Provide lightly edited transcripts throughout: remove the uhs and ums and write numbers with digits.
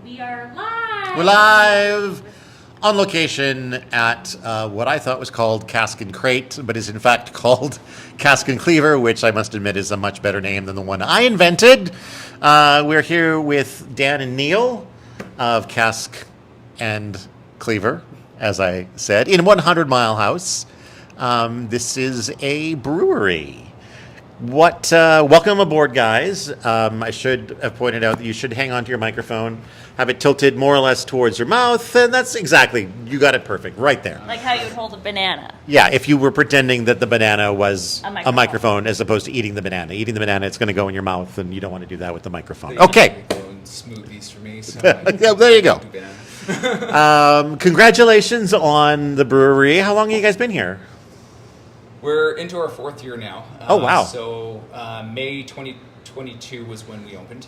We are live! We're live on location at what I thought was called Cask and Crate, but is in fact called Cask and Cleaver, which I must admit is a much better name than the one I invented. We're here with Dan and Neil of Cask and Cleaver, as I said, in 100 Mile House. This is a brewery. Welcome aboard, guys. I should have pointed out that you should hang on to your microphone, have it tilted more or less towards your mouth, and that's exactly, you got it perfect, right there. Like how you would hold a banana. Yeah, if you were pretending that the banana was A microphone as opposed to eating the banana. Eating the banana, it's going to go in your mouth, and you don't want to do that with the microphone. Okay. Smoothies for me. So there you go. Congratulations on the brewery. How long have you guys been here? We're into our fourth year now. Oh, wow. So May 2022 was when we opened,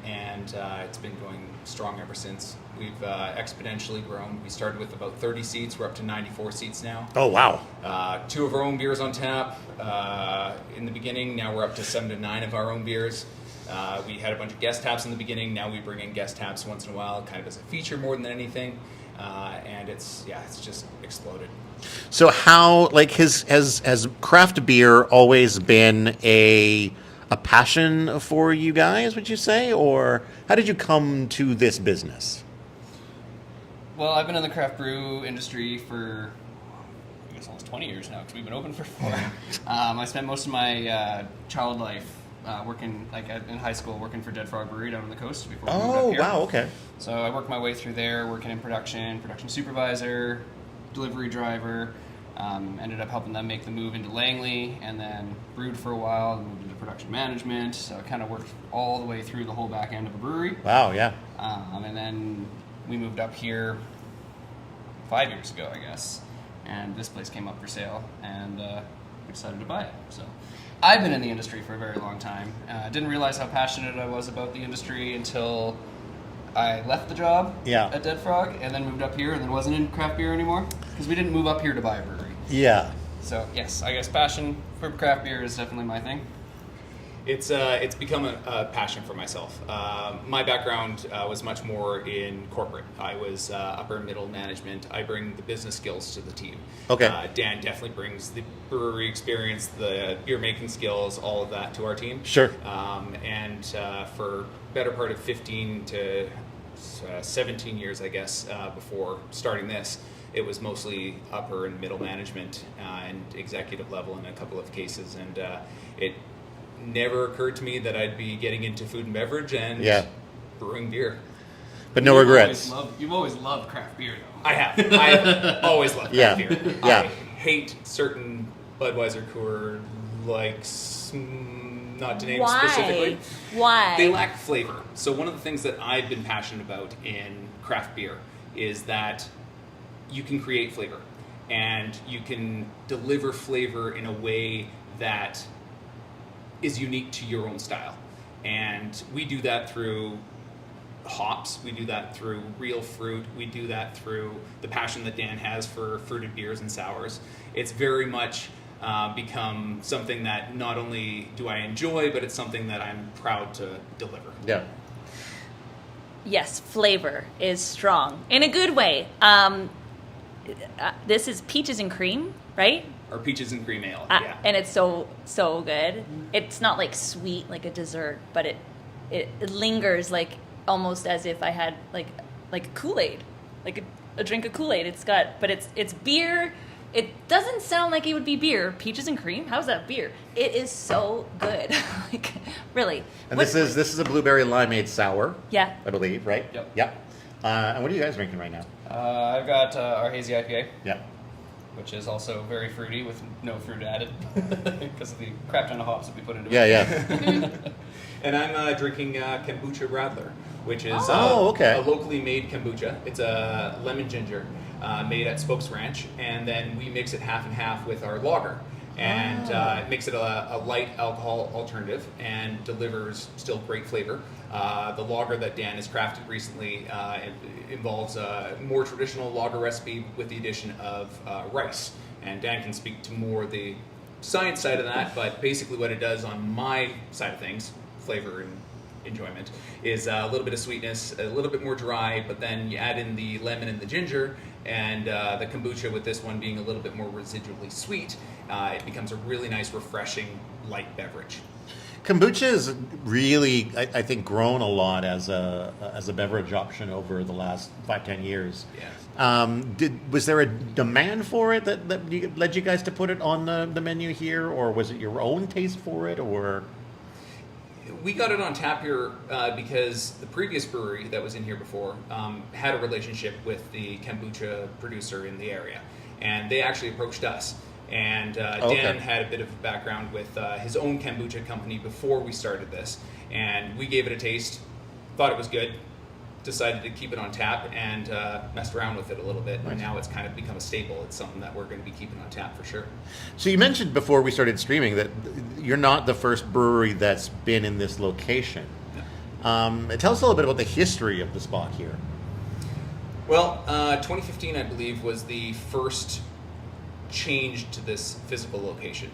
and it's been going strong ever since. We've exponentially grown. We started with about 30 seats. We're up to 94 seats now. Oh, wow. 2 of our own beers on tap in the beginning. Now we're up to 7 to 9 of our own beers. We had a bunch of guest taps in the beginning. Now we bring in guest taps once in a while, kind of as a feature more than anything. And it's just exploded. So how, like, has craft beer always been a passion for you guys, would you say? Or how did you come to this business? Well, I've been in the craft brew industry for, I guess, almost 20 years now, because we've been open for 4. I spent most of my child life working, in high school, working for Dead Frog Brewery down on the coast before we moved up here. Wow, okay. So I worked my way through there, working in production supervisor, delivery driver, ended up helping them make the move into Langley, and then brewed for a while, and moved into production management. So I kind of worked all the way through the whole back end of a brewery. Wow, yeah. And then we moved up here 5 years ago, I guess, and this place came up for sale, and we decided to buy it. So I've been in the industry for a very long time. Didn't realize how passionate I was about the industry until I left the job at Dead Frog and then moved up here and then wasn't in craft beer anymore because we didn't move up here to buy a brewery. Yeah. So yes, I guess passion for craft beer is definitely my thing. It's become a passion for myself. My background was much more in corporate. I was upper and middle management. I bring the business skills to the team. Okay. Dan definitely brings the brewery experience, the beer making skills, all of that to our team. Sure. And for better part of 15 to 17 years, I guess, before starting this, it was mostly upper and middle management and executive level in a couple of cases, and it never occurred to me that I'd be getting into food and beverage and brewing beer. But no regrets. You've always loved craft beer, though. I have. I've always loved craft beer. Yeah. I hate certain Budweiser Coors, not to name specifically. Why? They lack flavor. So one of the things that I've been passionate about in craft beer is that you can create flavor, and you can deliver flavor in a way that is unique to your own style. And we do that through hops, we do that through real fruit, we do that through the passion that Dan has for fruited beers and sours. It's very much become something that not only do I enjoy, but it's something that I'm proud to deliver. Yeah. Yes, flavor is strong in a good way. This is peaches and cream, right? Or peaches and cream ale, And it's so good. It's not like sweet like a dessert, but it lingers like almost as if I had like Kool-Aid, like a drink of Kool-Aid. But it's beer. It doesn't sound like it would be beer. Peaches and cream? How's that beer? It is so good. Like, really. And this is a blueberry limeade sour. Yeah. I believe, right? Yep. Yeah. And what are you guys drinking right now? I've got our hazy IPA. Yeah. Which is also very fruity with no fruit added because of the crap ton of hops that we put into it. Yeah. And I'm drinking kombucha Radler, which is a locally made kombucha. It's a lemon ginger made at Spokes Ranch, and then we mix it half and half with our lager. And it makes it a light alcohol alternative and delivers still great flavor. The lager that Dan has crafted recently involves a more traditional lager recipe with the addition of rice. And Dan can speak to more the science side of that, but basically what it does on my side of things, flavor and enjoyment, is a little bit of sweetness, a little bit more dry, but then you add in the lemon and the ginger, and the kombucha with this one being a little bit more residually sweet, it becomes a really nice, refreshing, light beverage. Kombucha has really, I think, grown a lot as a beverage option over the last 5-10 years. Yeah. Was there a demand for it that led you guys to put it on the menu here, or was it your own taste for it, or? We got it on tap here because the previous brewery that was in here before had a relationship with the kombucha producer in the area, and they actually approached us. And Dan had a bit of a background with his own kombucha company before we started this, and we gave it a taste, thought it was good, decided to keep it on tap, and messed around with it a little bit, and now it's kind of become a staple. It's something that we're going to be keeping on tap for sure. So you mentioned before we started streaming that you're not the first brewery that's been in this location. No. Tell us a little bit about the history of the spot here. Well, 2015, I believe, was the first change to this physical location.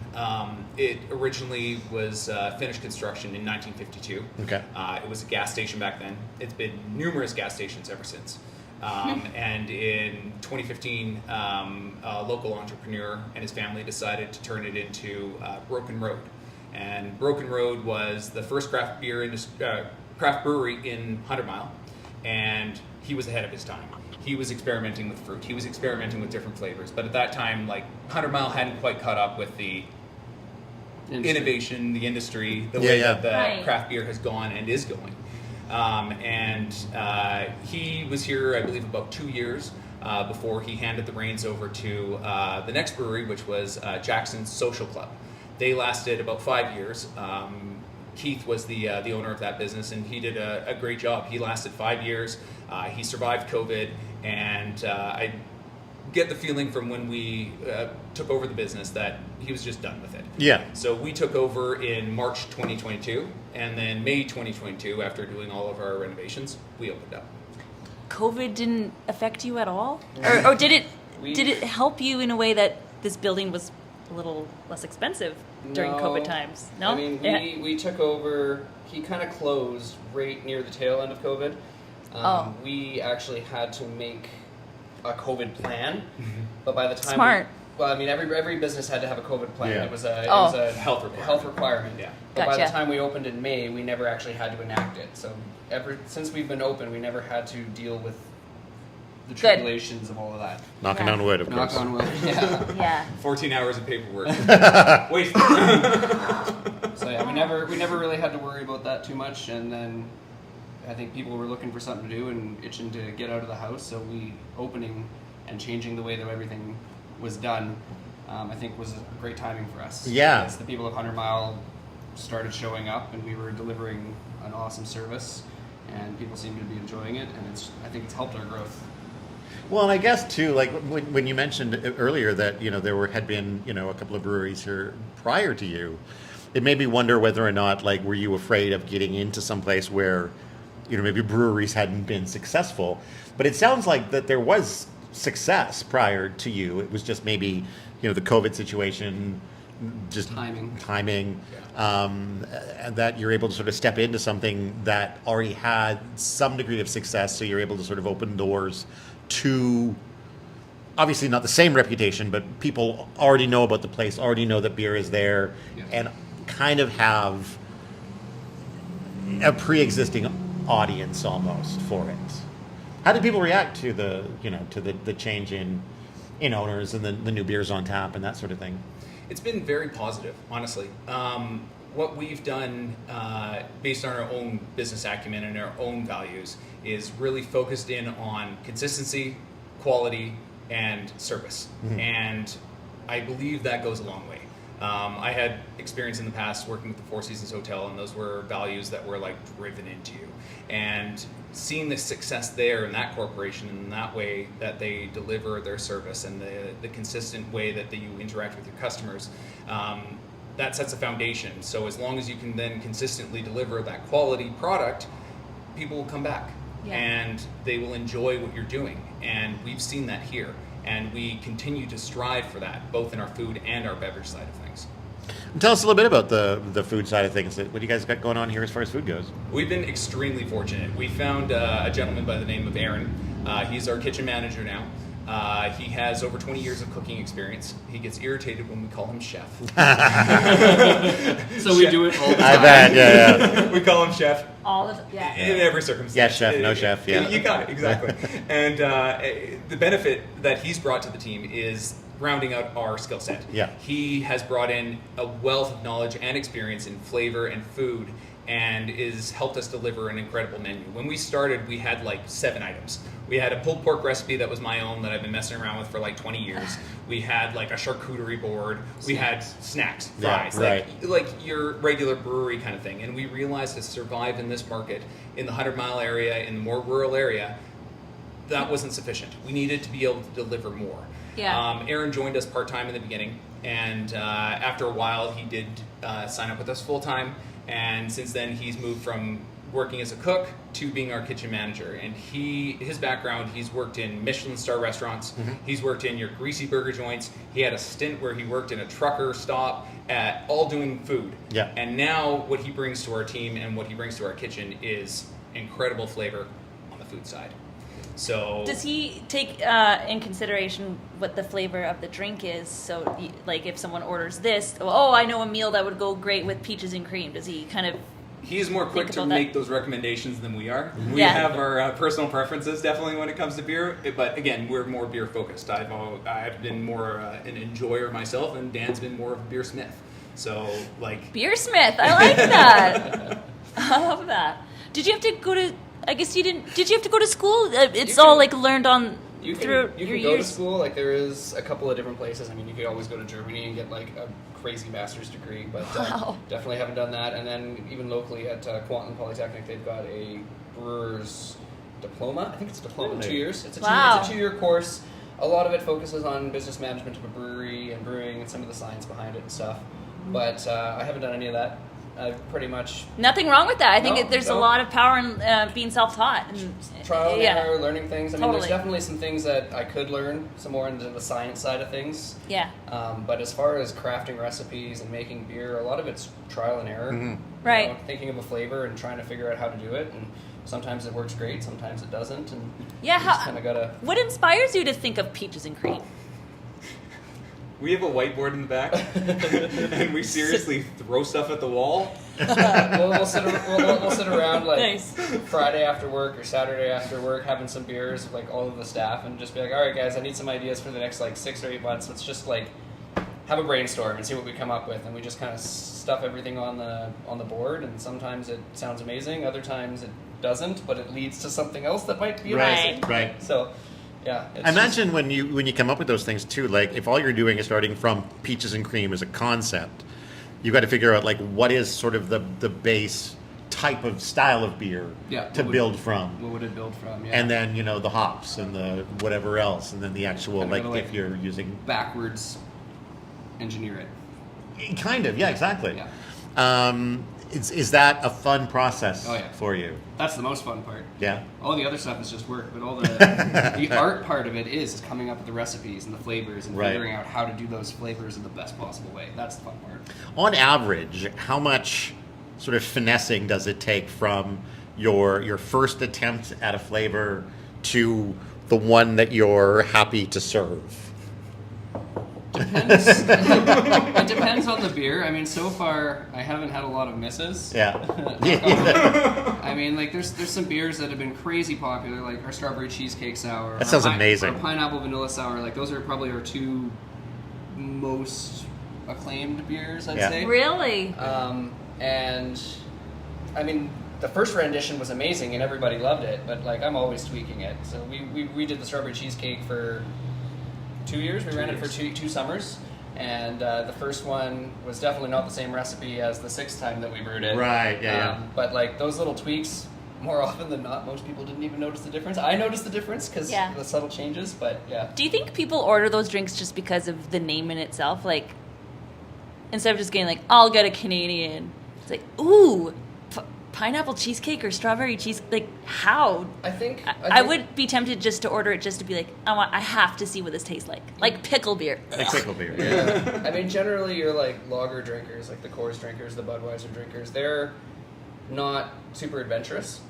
It originally was finished construction in 1952. Okay. It was a gas station back then. It's been numerous gas stations ever since. And in 2015, a local entrepreneur and his family decided to turn it into Broken Road. And Broken Road was the first craft brewery in 100 Mile, and he was ahead of his time. He was experimenting with fruit. He was experimenting with different flavors. But at that time, 100 Mile hadn't quite caught up with the innovation, the industry, the way that the craft beer has gone and is going. He was here, I believe, about 2 years before he handed the reins over to the next brewery, which was Jackson's Social Club. They lasted about 5 years. Keith was the owner of that business, and he did a great job. He lasted 5 years. He survived COVID, and I get the feeling from when we took over the business that he was just done with it. Yeah. So we took over in March 2022, and then May 2022, after doing all of our renovations, we opened up. COVID didn't affect you at all? Or did it help you in a way that this building was a little less expensive during COVID times? No? I mean, we took over, he kind of closed right near the tail end of COVID. We actually had to make a COVID plan, but by the time Smart. Every business had to have a COVID plan. Yeah. It was a Health requirement. Yeah. But by Gotcha. the time we opened in May, we never actually had to enact it. So since we've been open, we never had to deal with the tribulations of all of that. Knocking on wood, of Knock course. on wood. Yeah. Yeah. 14 hours of paperwork. Wasted. So yeah, we never really had to worry about that too much, and then I think people were looking for something to do and itching to get out of the house, so opening and changing the way that everything was done, I think was a great timing for us. Yeah. Because the people of 100 Mile started showing up, and we were delivering an awesome service, and people seem to be enjoying it, and I think it's helped our growth. Well, and I guess too, like when you mentioned earlier that had been a couple of breweries here prior to you, it made me wonder whether or not were you afraid of getting into some place where maybe breweries hadn't been successful. But it sounds like that there was success prior to you. It was just maybe the COVID situation, just timing, and that you're able to sort of step into something that already had some degree of success, so you're able to sort of open doors to, obviously not the same reputation, but people already know about the place, already know that beer is there, and kind of have a pre-existing audience almost for it. How did people react to the change in owners and the new beers on tap and that sort of thing? It's been very positive, honestly. What we've done based on our own business acumen and our own values is really focused in on consistency, quality, and service. Mm-hmm. And I believe that goes a long way. I had experience in the past working with the Four Seasons Hotel, and those were values that were driven into you. And seeing the success there in that corporation and in that way that they deliver their service and the consistent way that you interact with your customers, that sets a foundation. So as long as you can then consistently deliver that quality product, people will come back and they will enjoy what you're doing. And we've seen that here. And we continue to strive for that, both in our food and our beverage side of things. Tell us a little bit about the food side of things. What do you guys got going on here as far as food goes? We've been extremely fortunate. We found a gentleman by the name of Aaron. He's our kitchen manager now. He has over 20 years of cooking experience. He gets irritated when we call him chef. So we do it all the time. I bet, yeah. We call him chef. All of yeah. In every circumstance. Yes, chef, no chef, yeah. You got it, exactly. And the benefit that he's brought to the team is rounding out our skill set. Yeah. He has brought in a wealth of knowledge and experience in flavor and food and is helped us deliver an incredible menu. When we started, we had like 7 items. We had a pulled pork recipe that was my own that I've been messing around with for like 20 years. We had like a charcuterie board. We had snacks, fries, Yeah, right. like your regular brewery kind of thing. And we realized to survive in this market, in the 100-mile area, in the more rural area, that wasn't sufficient. We needed to be able to deliver more. Yeah. Aaron joined us part-time in the beginning, and after a while he did sign up with us full-time, and since then he's moved from working as a cook to being our kitchen manager. And his background, he's worked in Michelin star restaurants, he's worked in your greasy burger joints, he had a stint where he worked in a trucker stop, all doing food. Yeah. And now what he brings to our team and what he brings to our kitchen is incredible flavor on the food side. So Does he take in consideration what the flavor of the drink is? So, like, if someone orders this, oh, I know a meal that would go great with peaches and cream. Does he kind of? He's more quick to about make that? those recommendations than we are. We Yeah. have our personal preferences definitely when it comes to beer, but again, we're more beer focused. I've been more an enjoyer myself, and Dan's been more of a beer smith. So like Beersmith. I like that. I love that. Did you have to go to? I guess you didn't. Did you have to go to school? It's You all can- like learned on You through can your go years. to school. Like there is a couple of different places. I mean, you could always go to Germany and get like a crazy master's degree, but Wow. definitely haven't done that. And then even locally at Quantum Polytechnic, they've got a brewer's diploma. I think it's a diploma in Really? 2 years. It's a Wow. it's a 2-year course. A lot of it focuses on business management of a brewery and brewing and some of the science behind it and stuff. But I haven't done any of that. I've pretty much Nothing wrong with that. I think No, there's a no. lot of power in being self-taught. And, trial and yeah. error, learning things. I mean, Totally. there's definitely some things that I could learn some more into the science side of things. Yeah. But as far as crafting recipes and making beer, a lot of it's trial and error. You Right. know, thinking of a flavor and trying to figure out how to do it. And sometimes it works great, sometimes it doesn't. And Yeah, you just how- kind of gotta. What inspires you to think of peaches and cream? we have a whiteboard in the back, and we seriously throw stuff at the wall. we'll sit around like Nice. Friday after work or Saturday after work, having some beers with like all of the staff, and just be like, all right, guys, I need some ideas for the next like 6 or 8 months. Let's just like have a brainstorm and see what we come up with, and we just kind of stuff everything on the board. And sometimes it sounds amazing, other times it doesn't, but it leads to something else that might be amazing. Right. So, yeah. I imagine when you come up with those things too, like if all you're doing is starting from peaches and cream as a concept, you've got to figure out like what is sort of the base type of style of beer Yeah, to what would- build from. What would it build from? Yeah. And then, the hops and the whatever else, and then the actual, Kind of like, gotta, if you're using... backwards engineer it. Kind of, yeah, exactly. Yeah. Is that a fun process Oh, yeah. for you? That's the most fun part. Yeah? All the other stuff is just work, but all the the art part of it is coming up with the recipes and the flavors and Right. figuring out how to do those flavors in the best possible way. That's the fun part. On average, how much sort of finessing does it take from your first attempt at a flavor to the one that you're happy to serve? Depends. It depends on the beer. I mean, so far I haven't had a lot of misses. Yeah. I mean, like there's some beers that have been crazy popular, like our strawberry cheesecake sour. That sounds our amazing. Our pineapple vanilla sour. Like those are probably our 2 most acclaimed beers, I'd Yeah. say. Really? And I mean, the first rendition was amazing and everybody loved it, but like I'm always tweaking it. So we did the strawberry cheesecake for 2 years. We ran it for two summers, and the first one was definitely not the same recipe as the 6th time that we brewed it. Right, yeah. But like those little tweaks, more often than not, most people didn't even notice the difference. I noticed the difference because Yeah. the subtle changes, but yeah. Do you think people order those drinks just because of the name in itself? Like, instead of just getting like, I'll get a Canadian, it's like, ooh, pineapple cheesecake or strawberry cheese. Like, how? I think I would be tempted just to order it just to be like, I have to see what this tastes like pickle beer. Like pickle beer. Yeah. I mean, generally, you're like lager drinkers, like the Coors drinkers, the Budweiser drinkers. They're not super adventurous.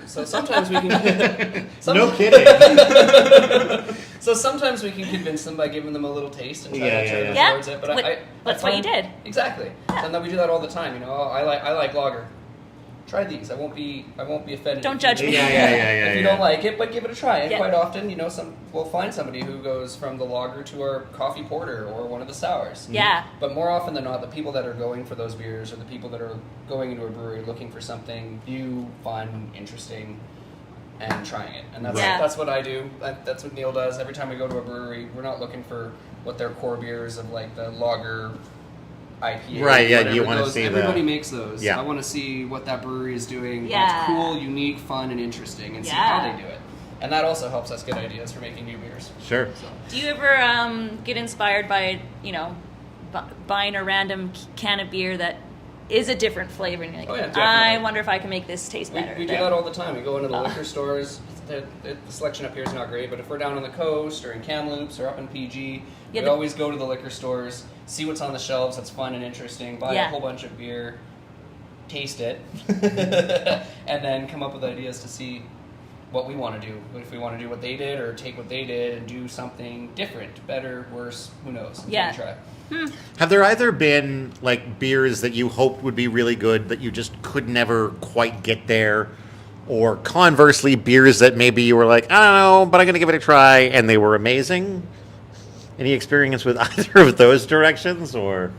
So sometimes we can. No kidding. So sometimes we can convince them by giving them a little taste and try to turn them Yeah. towards it. But That's what you did. Exactly. Yeah. And then we do that all the time. You know, I like lager. Try these. I won't be offended. Don't judge me. If you don't like it, but give it a try. And Yeah. quite often, you know, we'll find somebody who goes from the lager to our coffee porter or one of the sours. Yeah. But more often than not, the people that are going for those beers or the people that are going into a brewery looking for something new, fun, interesting, and trying it. And that's what I do. That's what Neil does. Every time we go to a brewery, we're not looking for what their core beers of like the lager IPA. Right, yeah, whatever. you wanna see everybody makes those. Yeah. I want to see what that brewery is doing. Yeah. It's cool, unique, fun, and interesting, and see how they do it. And that also helps us get ideas for making new beers. Sure. So. Do you ever get inspired by, buying a random can of beer that is a different flavor, and you're like, Oh, yeah, I definitely. wonder if I can make this taste better? We do that all the time. We go into the liquor stores. The selection up here is not great, but if we're down on the coast or in Kamloops or up in PG, we always go to the liquor stores, see what's on the shelves that's fun and interesting, buy a whole bunch of beer, taste it, and then come up with ideas to see what we want to do. If we want to do what they did or take what they did and do something different, better, worse, who knows? Yeah. Try. Have there either been like beers that you hoped would be really good that you just could never quite get there? Or conversely, beers that maybe you were like, I don't know, but I'm going to give it a try, and they were amazing? Any experience with either of those directions, or?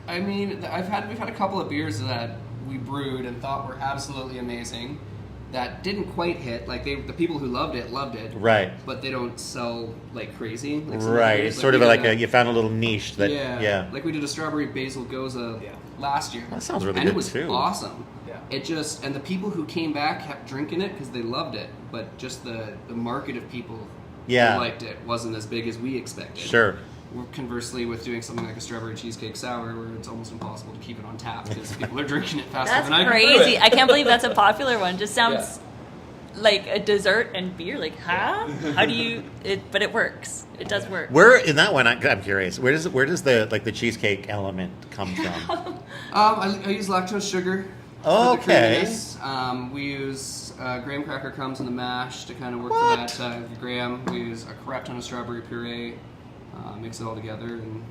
I mean, we've had a couple of beers that we brewed and thought were absolutely amazing that didn't quite hit. Like the people who loved it, Right. but they don't sell like crazy. Like Right. It's sort of like you found a little niche that, yeah. Like we did a strawberry basil goza last year. That sounds really and good, it was too. awesome. Yeah. And the people who came back kept drinking it because they loved it, but just the market of people who liked it wasn't as big as we expected. Sure. Conversely, with doing something like a strawberry cheesecake sour, where it's almost impossible to keep it on tap because people are drinking it faster That's than I can crazy. brew it. I can't believe that's a popular one. Just sounds like a dessert and beer. Like, huh? How do you? But it works. It does work. Where in that one? I'm curious. Where does the cheesecake element come from? I use lactose sugar. Oh, for the okay. creaminess. We use graham cracker crumbs in the mash to kind of work for that graham. We use a crap ton of strawberry puree. Mix it all together, and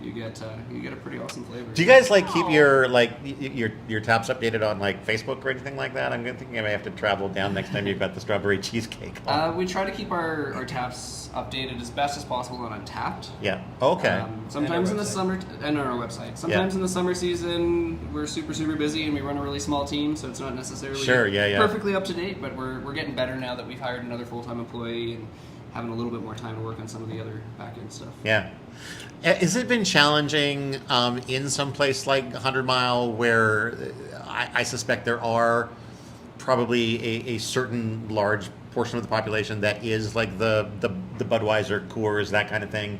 you get a pretty awesome flavor. Do you guys keep your taps updated on Facebook or anything like that? I'm thinking I may have to travel down next time you've got the strawberry cheesecake. We try to keep our taps updated as best as possible on Untapped. Yeah. Okay. Sometimes in the summer and on our website. Sometimes in the summer season we're super busy and we run a really small team, so it's not necessarily perfectly up to date. But we're getting better now that we've hired another full-time employee and having a little bit more time to work on some of the other back-end stuff. Yeah. Has it been challenging in some place like 100 Mile where I suspect there are probably a certain large portion of the population that is like the Budweiser, Coors, that kind of thing?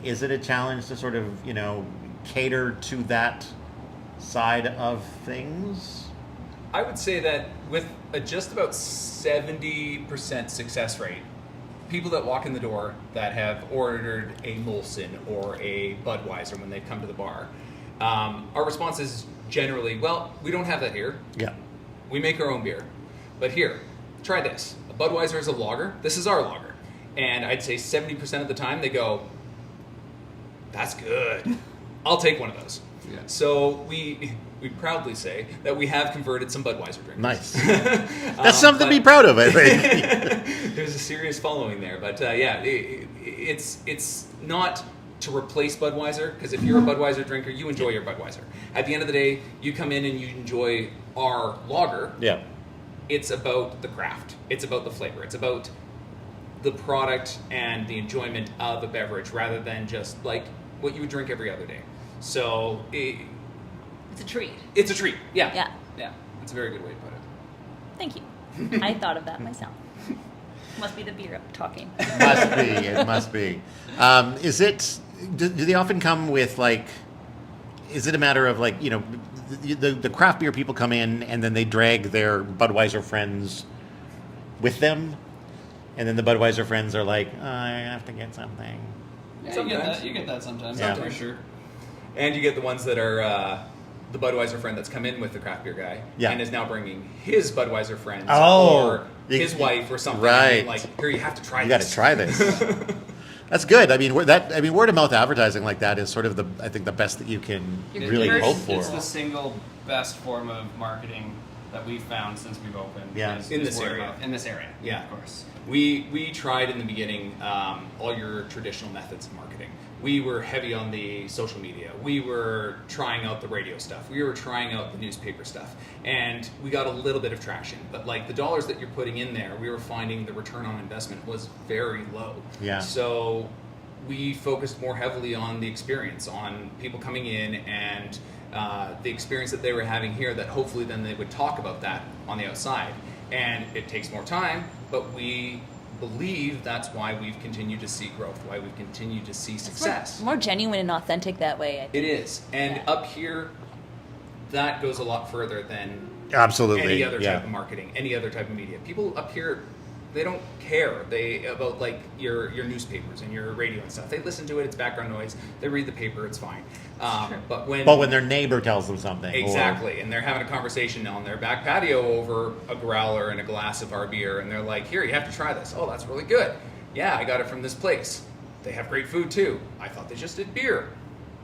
Is it a challenge to sort of, cater to that side of things? I would say that with a just about 70% success rate, people that walk in the door that have ordered a Molson or a Budweiser when they've come to the bar, our response is generally, well, we don't have that here. Yeah. We make our own beer. But here, try this. A Budweiser is a lager. This is our lager. And I'd say 70% of the time they go, that's good. I'll take one of those. Yeah. So we proudly say that we have converted some Budweiser drinkers. Nice. That's something to be proud of, I think. There's a serious following there, but it's not to replace Budweiser, because if you're a Budweiser drinker, you enjoy your Budweiser. At the end of the day, you come in and you enjoy our lager. Yeah. It's about the craft. It's about the flavor. It's about the product and the enjoyment of a beverage, rather than just like what you would drink every other day. So It's a treat. it's a treat. Yeah. Yeah. Yeah. That's a very good way to put it. Thank you. I thought of that myself. Must be the beer talking. It must be. Do they often come with is it a matter of the craft beer people come in and then they drag their Budweiser friends with them, and then the Budweiser friends are like, I have to get something. Yeah, Sometimes. you get that sometimes. Yeah. For sure. And you get the ones that are the Budweiser friend that's come in with the craft beer guy Yeah. and is now bringing his Budweiser friends Oh. or his wife or something. Right. And like, here, you have to try You this. got to try this. That's good. I mean, word of mouth advertising like that is sort of I think the best that you can Your really first- hope for. It's the single best form of marketing that we've found since we've opened. Yeah. In is this word of area. mouth. In this area. Yeah. Of course. We tried in the beginning all your traditional methods of marketing. We were heavy on the social media. We were trying out the radio stuff. We were trying out the newspaper stuff. And we got a little bit of traction. But like the dollars that you're putting in there, we were finding the return on investment was very low. Yeah. So we focused more heavily on the experience, on people coming in and the experience that they were having here, that hopefully then they would talk about that on the outside. And it takes more time, but we believe that's why we've continued to see growth, why we've continued to see success. More genuine and authentic that way. I think. It is. And Yeah. up here, that goes a lot further than Absolutely. any other yeah. type of marketing, any other type of media. People up here, they don't care about like your newspapers and your radio and stuff. They listen to it; it's background noise. They read the paper; it's fine. But when their neighbor tells them something. exactly, and they're having a conversation on their back patio over a growler and a glass of our beer, and they're like, "Here, you have to try this. Oh, that's really good. Yeah, I got it from this place. They have great food too. I thought they just did beer.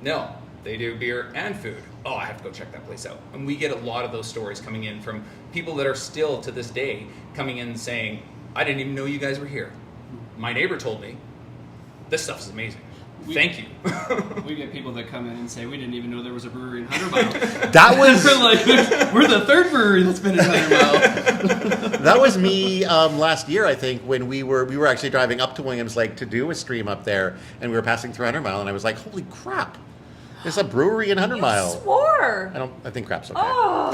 No, they do beer and food. Oh, I have to go check that place out." And we get a lot of those stories coming in from people that are still to this day coming in saying, "I didn't even know you guys were here. My neighbor told me this stuff is amazing. Thank you." We get people that come in and say, we didn't even know there was a brewery in 100 Mile. That was We're like, we're the third brewery that's been in 100 Mile. that was me last year, I think, when we were actually driving up to Williams Lake to do a stream up there, and we were passing through 100 Mile, and I was like, "Holy crap! There's a brewery in 100 Mile." Swore. I think crap's okay. Oh.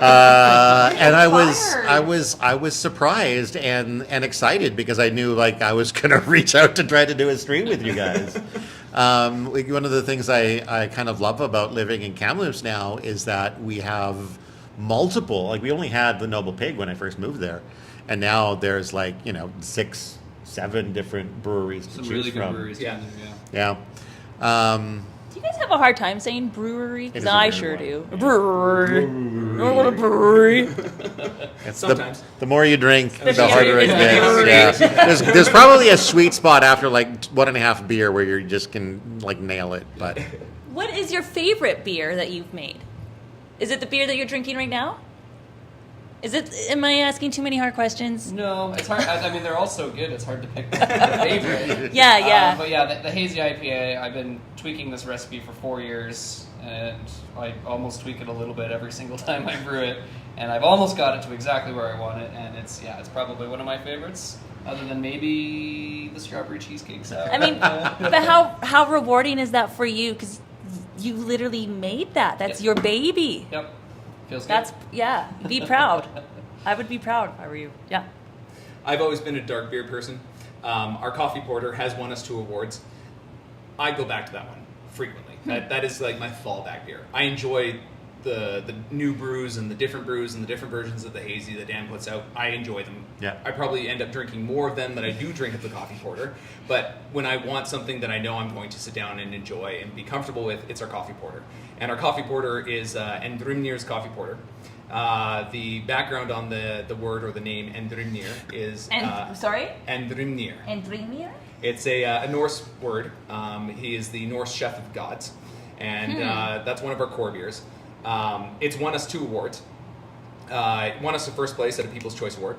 And I Fired. was surprised and excited because I knew like I was gonna reach out to try to do a stream with you guys. Like, one of the things I kind of love about living in Kamloops now is that we have multiple. Like, we only had the Noble Pig when I first moved there, and now there's like 6, 7 different breweries to Some choose really good from. breweries Yeah. down there, Yeah. Do you guys have a hard time saying brewery? It Because is a I weird sure one. do. A brewery. I want a brewery. It's Sometimes. the more you drink, the Especially harder it if gets. you're Yeah. There's probably a sweet spot after like 1.5 beer where you just can like nail it. But What is your favorite beer that you've made? Is it the beer that you're drinking right now? Is it? Am I asking too many hard questions? No, it's hard. I mean, they're all so good. It's hard to pick the favorite. Yeah, yeah. But yeah, the hazy IPA. I've been tweaking this recipe for 4 years, and I almost tweak it a little bit every single time I brew it. And I've almost got it to exactly where I want it. And it's probably one of my favorites, other than maybe the strawberry cheesecake sour. I mean, but how rewarding is that for you? Because you literally made that. That's Yep. your baby. Yep, feels good. That's Be proud. I would be proud if I were you. Yeah. I've always been a dark beer person. Our coffee porter has won us 2 awards. I go back to that one frequently. That is like my fallback beer. I enjoy the new brews and the different brews and the different versions of the hazy that Dan puts out. I enjoy them. Yeah. I probably end up drinking more of them than I do drink of the coffee porter. But when I want something that I know I'm going to sit down and enjoy and be comfortable with, it's our coffee porter. And our coffee porter is Endrimnir's coffee porter. The background on the word or the name Endrimnir is Sorry? Endrimnir. And Dreamier? It's a Norse word. He is the Norse chef of gods, and that's one of our core beers. It's won us 2 awards. It won us the first place at a People's Choice Award,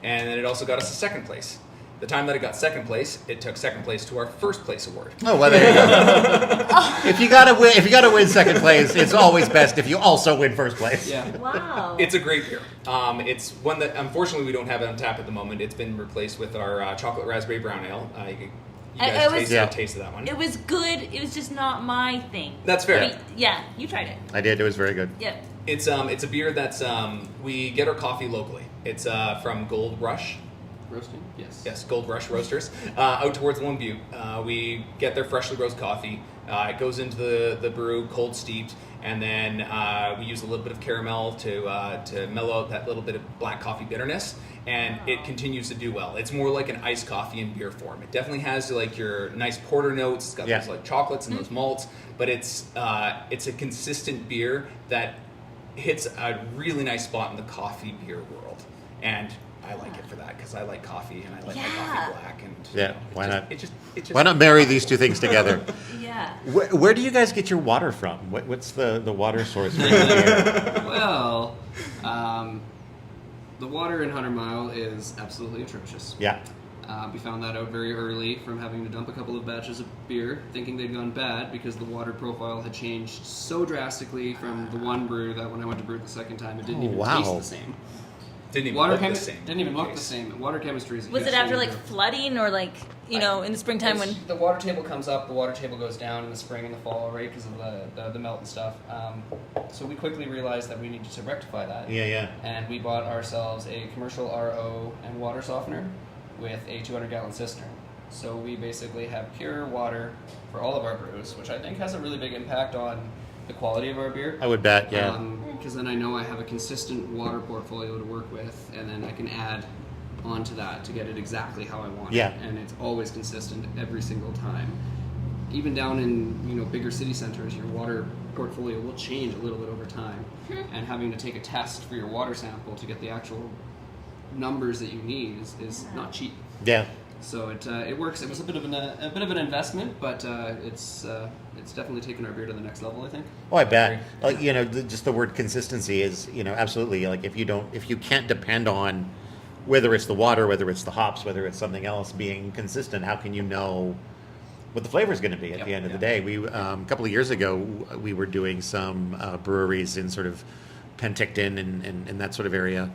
and then it also got us a second place. The time that it got second place, it took second place to our first place award. oh well, there you go. If you gotta win second place, it's always best if you also win first place. Yeah. Wow. It's a great beer. It's one that unfortunately we don't have it on tap at the moment. It's been replaced with our chocolate raspberry brown ale. You guys tasted that one. It was good. It was just not my thing. That's fair. But, yeah, you tried it. I did. It was very good. Yeah. It's a beer that's we get our coffee locally. It's from Gold Rush. Roasting? Yes. Yes, Gold Rush Roasters, out towards Lone Butte. We get their freshly roast coffee. It goes into the brew, cold steeped, and then we use a little bit of caramel to mellow out that little bit of black coffee bitterness, and it continues to do well. It's more like an iced coffee in beer form. It definitely has like your nice porter notes. It's got those like chocolates and those malts, but it's a consistent beer that hits a really nice spot in the coffee beer world, and I like it for that because I like coffee and I like my coffee black. And why not? It just Why not marry these two things together? Yeah. Where do you guys get your water from? What's the water source for your beer? Well, the water in 100 Mile is absolutely atrocious. Yeah. We found that out very early from having to dump a couple of batches of beer, thinking they'd gone bad because the water profile had changed so drastically from the one brew that when I went to brew it the second time, it didn't even taste the same. Didn't even Water look the chemistry same. didn't even look the same. Water chemistry is. Was it after like flooding or like in the springtime when the water table comes up, the water table goes down in the spring and the fall, right, because of the melt and stuff. So we quickly realized that we needed to rectify that. Yeah. And we bought ourselves a commercial RO and water softener with a 200-gallon cistern. So we basically have pure water for all of our brews, which I think has a really big impact on the quality of our beer. I would bet, yeah. Because then I know I have a consistent water portfolio to work with, and then I can add onto that to get it exactly how I want it. And it's always consistent every single time. Even down in bigger city centers, your water portfolio will change a little bit over time. And having to take a test for your water sample to get the actual numbers that you need is not cheap. Yeah. So it works. It was a bit of an investment, but it's definitely taken our beer to the next level, I think. Oh, I bet. Like just the word consistency is absolutely, like if you can't depend on whether it's the water, whether it's the hops, whether it's something else being consistent, how can you know what the flavor is going to be at the end of the day? We a couple of years ago we were doing some breweries in sort of Penticton and that sort of area,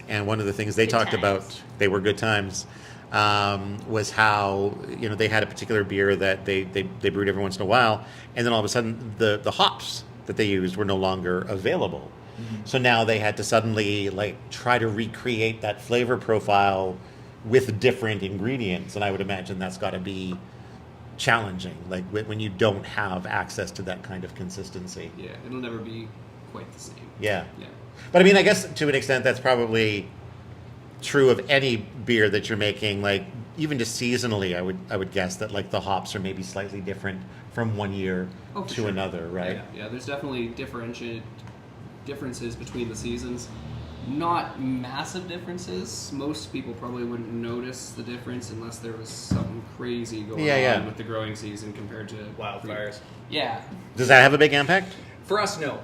and one of the things they talked about, they were good times. Was how they had a particular beer that they brewed every once in a while, and then all of a sudden the hops that they used were no longer available. So now they had to suddenly try to recreate that flavor profile with different ingredients, and I would imagine that's got to be challenging, like when you don't have access to that kind of consistency. Yeah, it'll never be quite the same. Yeah. But I mean, I guess to an extent that's probably true of any beer that you're making, like even just seasonally, I would guess that like the hops are maybe slightly different from one year to another, right? Yeah, there's definitely differences between the seasons. Not massive differences. Most people probably wouldn't notice the difference unless there was something crazy going on with the growing season compared to wildfires. Yeah. Does that have a big impact? For us, no.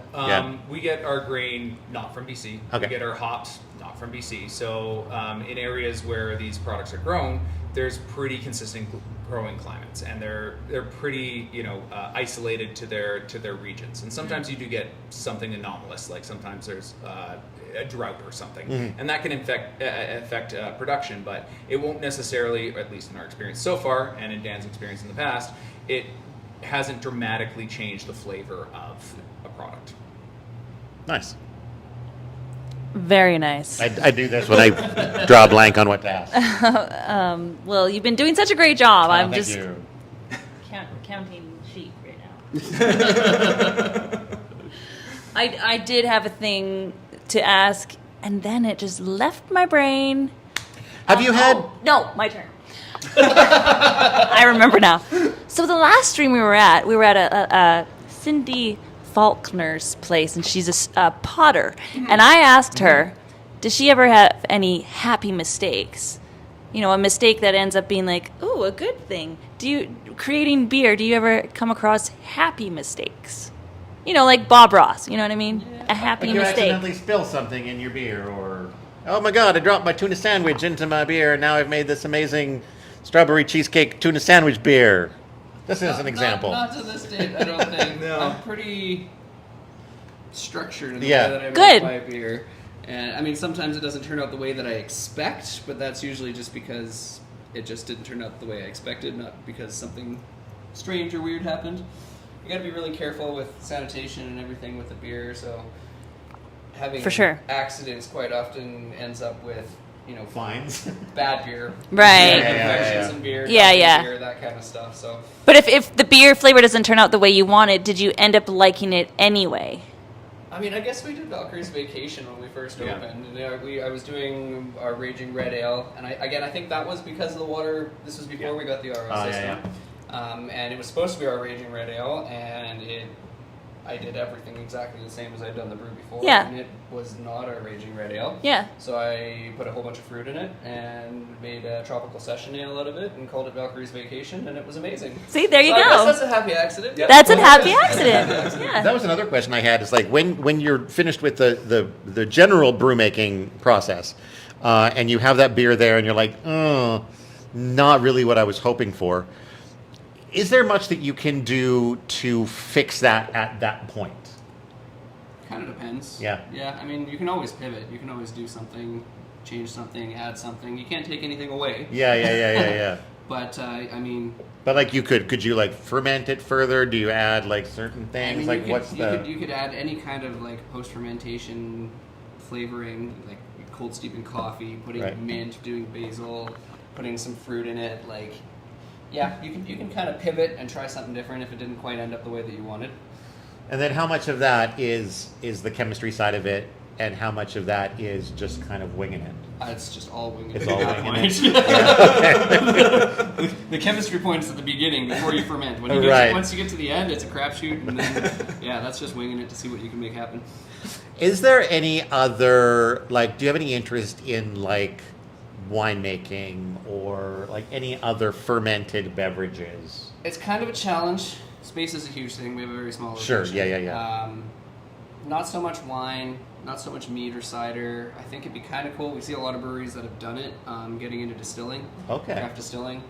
We get our grain not from BC. We get our hops not from BC. So in areas where these products are grown, there's pretty consistent growing climates, and they're pretty isolated to their regions. And sometimes you do get something anomalous, like sometimes there's a drought or something, and that can affect production. But it won't necessarily, or at least in our experience so far, and in Dan's experience in the past, it hasn't dramatically changed the flavor of a product. Nice. Very nice. I do this when I draw a blank on what to ask. Well, you've been doing such a great job. I'm thank just you. counting sheep right now. I did have a thing to ask, and then it just left my brain. Have you had... No, my turn. I remember now. So the last stream we were at a Cindy Faulkner's place, and she's a potter. And I asked her, does she ever have any happy mistakes? A mistake that ends up being like, ooh, a good thing. Creating beer, do you ever come across happy mistakes? Like Bob Ross, you know what I mean? A happy you mistake. accidentally spill something in your beer, or, oh my God, I dropped my tuna sandwich into my beer, and now I've made this amazing strawberry cheesecake tuna sandwich beer. This is an example. Not to this date, I don't think. No. I'm pretty structured in the way that I Good. make my beer. And I mean, sometimes it doesn't turn out the way that I expect, but that's usually just because it just didn't turn out the way I expected, not because something strange or weird happened. You got to be really careful with sanitation and everything with the beer, so having For sure. accidents quite often ends up with Fines. bad beer, Right. confections and beer, Yeah, healthy yeah. beer, that kind of stuff. So But if the beer flavor doesn't turn out the way you wanted, did you end up liking it anyway? I mean, I guess we did Valkyrie's Vacation when we first Yeah. opened. And, I was doing our Raging Red Ale, and I think that was because of the water. This was before we got the RO system. And it was supposed to be our Raging Red Ale, and I did everything exactly the same as I'd done the brew before. Yeah. And it was not our Raging Red Ale. Yeah. So I put a whole bunch of fruit in it and made a tropical session ale out of it and called it Valkyrie's Vacation, and it was amazing. See, there you So I guess go. that's a happy accident. Yep. That's a happy accident. Yeah. That was another question I had. Is like when you're finished with the general brew making process, and you have that beer there, and you're like, oh, not really what I was hoping for. Is there much that you can do to fix that at that point? Kind of depends. Yeah. Yeah, I mean, you can always pivot. You can always do something, change something, add something. You can't take anything away. Yeah. But, I mean... But like could you like ferment it further? Do you add like certain things? I mean, Like you could add any kind of like post-fermentation flavoring, like cold steeping coffee, putting Right. mint, doing basil, putting some fruit in it, like... Yeah, you can kind of pivot and try something different if it didn't quite end up the way that you wanted. And then how much of that is the chemistry side of it, and how much of that is just kind of winging it? It's just all winging It's it all at that winging point. The chemistry point is at the beginning before you ferment. When you Right. once you get to the end, it's a crapshoot, and then that's just winging it to see what you can make happen. Is there any other, like, do you have any interest in like winemaking or like any other fermented beverages? It's kind of a challenge. Space is a huge thing. We have a very small Sure, location. yeah. Not so much wine, not so much mead or cider. I think it'd be kind of cool. We see a lot of breweries that have done it, getting into distilling, Okay. craft distilling.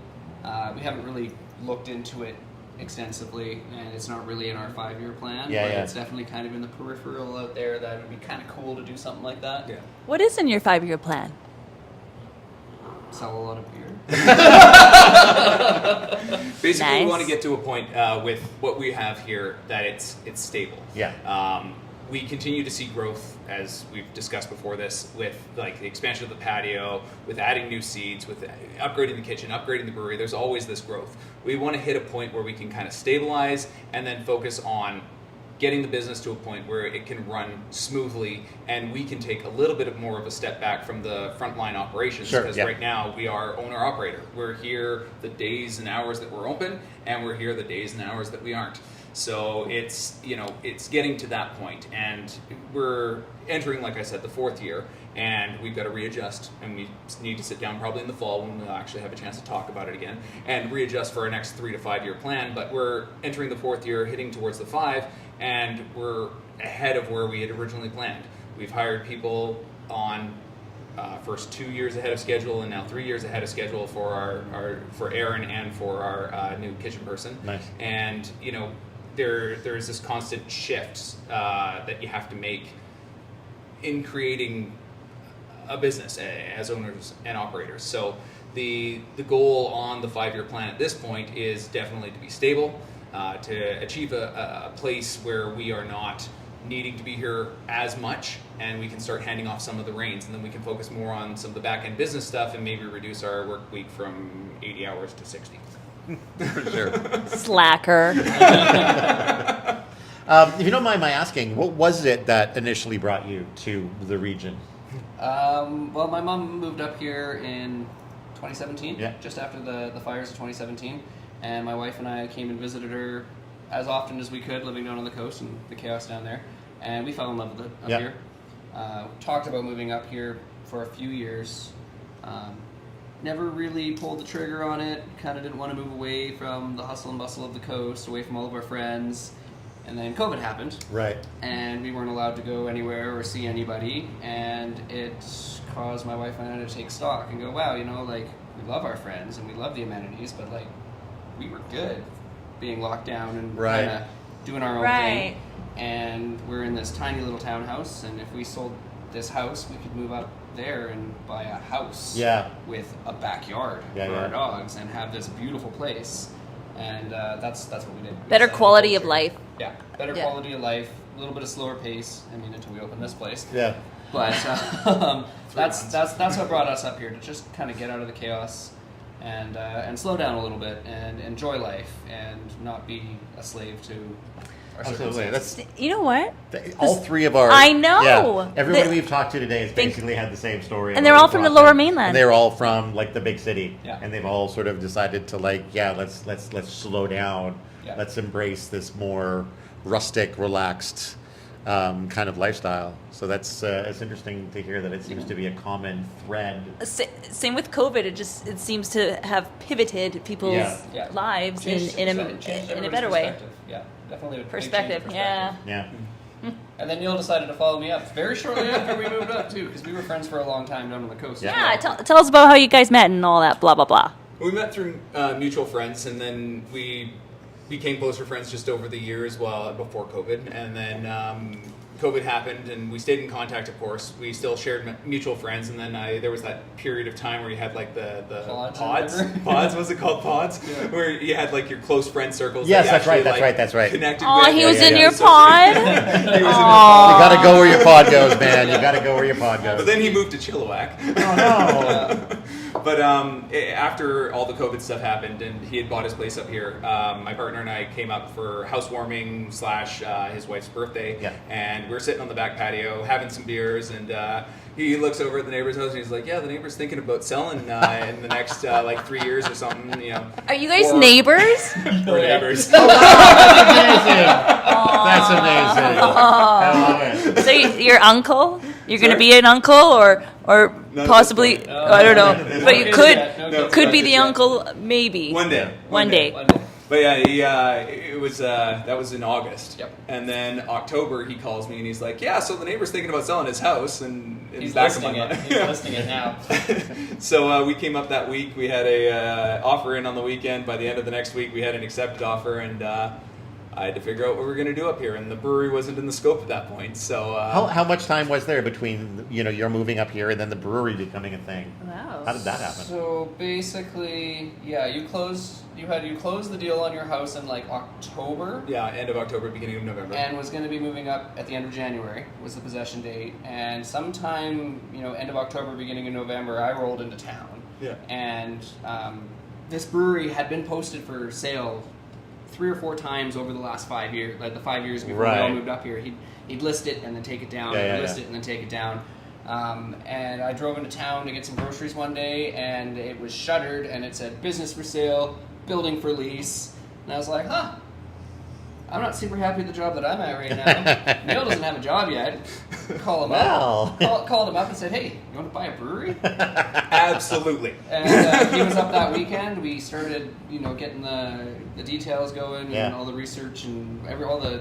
We haven't really looked into it extensively, and it's not really in our 5-year plan. Yeah, but yeah. it's definitely kind of in the peripheral out there that it would be kind of cool to do something like that. Yeah. What is in your 5-year plan? Sell a lot of beer. Basically, Nice. we want to get to a point with what we have here that it's stable. Yeah. We continue to see growth, as we've discussed before this, with like the expansion of the patio, with adding new seats, with upgrading the kitchen, upgrading the brewery. There's always this growth. We want to hit a point where we can kind of stabilize and then focus on getting the business to a point where it can run smoothly, and we can take a little bit more of a step back from the frontline operations. Sure, Because yeah. right now we are owner-operator. We're here the days and hours that we're open, and we're here the days and hours that we aren't. So it's getting to that point, and we're entering, like I said, the 4th year, and we've got to readjust, and we need to sit down probably in the fall when we'll actually have a chance to talk about it again, and readjust for our next 3 to 5 year plan. But we're entering the 4th year, hitting towards the 5, and we're ahead of where we had originally planned. We've hired people on first 2 years ahead of schedule, and now 3 years ahead of schedule for for Aaron and for our new kitchen person. Nice. And there's this constant shift that you have to make in creating a business as owners and operators. So the goal on the 5-year plan at this point is definitely to be stable, to achieve a place where we are not needing to be here as much, and we can start handing off some of the reins, and then we can focus more on some of the back-end business stuff and maybe reduce our work week from 80 hours to 60. For sure. Slacker. If you don't mind my asking, what was it that initially brought you to the region? Well, my mom moved up here in 2017, Yeah. just after the fires of 2017, and my wife and I came and visited her as often as we could, living down on the coast and the chaos down there, and we fell in love with it up Yeah. here. Talked about moving up here for a few years. Never really pulled the trigger on it, kind of didn't want to move away from the hustle and bustle of the coast, away from all of our friends, and then COVID happened. Right. And we weren't allowed to go anywhere or see anybody, and it caused my wife and I to take stock and go, wow, like, we love our friends and we love the amenities, but like, we were good being locked down and Right. kind of doing our own Right. thing. And we're in this tiny little townhouse, and if we sold this house, we could move up there and buy a house Yeah. with a backyard Yeah, for yeah. our dogs and have this beautiful place. And that's what we did. We Better decided quality to of go life. Yeah, better Yeah. quality of life, a little bit of slower pace. I mean, until we open this place. Yeah. But that's what brought us up here, to just kind of get out of the chaos and slow down a little bit and enjoy life and not be a slave to our Absolutely. circumstances. That's You know what? all three of our. I know. Yeah, everybody The- we've talked to today has basically had the same story. And they're all from the Lower Mainland. And they're all from like the big city. Yeah. And they've all sort of decided to let's slow down. Yeah. Let's embrace this more rustic, relaxed kind of lifestyle. So that's it's interesting to hear that it seems to be a common thread. Same with COVID. It seems to have pivoted people's Yeah. lives Changed in a everybody's better way. perspective. Yeah, definitely a big change in Perspective, yeah. Yeah. And then Neil decided to follow me up very shortly after we moved up too, because we were friends for a long time down on the coast. Yeah. Yeah, tell us about how you guys met and all that blah blah blah. We met through mutual friends, and then we became closer friends just over the years before COVID. And then COVID happened, and we stayed in contact, of course. We still shared mutual friends, and then there was that period of time where you had like the Pods, pods. remember? Pods, was it called pods? Yeah. Where you had like your close friend circles. Yes, that you that's right, actually, that's right, that's right. Connected Oh, with. he was yeah, in yeah. your So- pod. He was in the You pod. got to go where your pod goes, man. You got to go where your pod goes. But then he moved to Chilliwack. Oh no. But after all the COVID stuff happened and he had bought his place up here, my partner and I came up for housewarming / his wife's birthday. Yeah. And we're sitting on the back patio having some beers, and he looks over at the neighbor's house and he's like, yeah, the neighbor's thinking about selling in the next 3 years or something, you know. Are you guys Or- neighbors? We're neighbors. That's amazing. I love it. So your uncle? You're going to Sorry? be an uncle or Not at this possibly point. I don't know, No but you kids could yet, no kids could yet. be the Yeah. uncle maybe One day. One day. One day. But yeah, it was that was in August. Yep. And then October he calls me and he's like, yeah, so the neighbor's thinking about selling his house, and in He's the back of my listing it. mind. He's listing it now. So we came up that week. We had a offer in on the weekend. By the end of the next week, we had an accepted offer, and I had to figure out what we were going to do up here. And the brewery wasn't in the scope at that point. So How much time was there between you're moving up here and then the brewery becoming a thing? Wow. How did that happen? So basically, yeah, you closed the deal on your house in like October. yeah, end of October, beginning of November. And was going to be moving up at the end of January was the possession date, and sometime end of October, beginning of November, I rolled into town. Yeah. And this brewery had been posted for sale 3 or 4 times over the last 5 years, like the 5 years before we all Right. moved up here. He'd list it and then take it down, list it and then take it down. And I drove into town to get some groceries one day, and it was shuttered, and it said business for sale, building for lease. And I was like, I'm not super happy with the job that I'm at right now. Neil doesn't have a job yet. Call him Well. up. Called him up and said, hey, you want to buy a brewery? Absolutely. And he was up that weekend. We started, getting the details going Yeah. and all the research and all the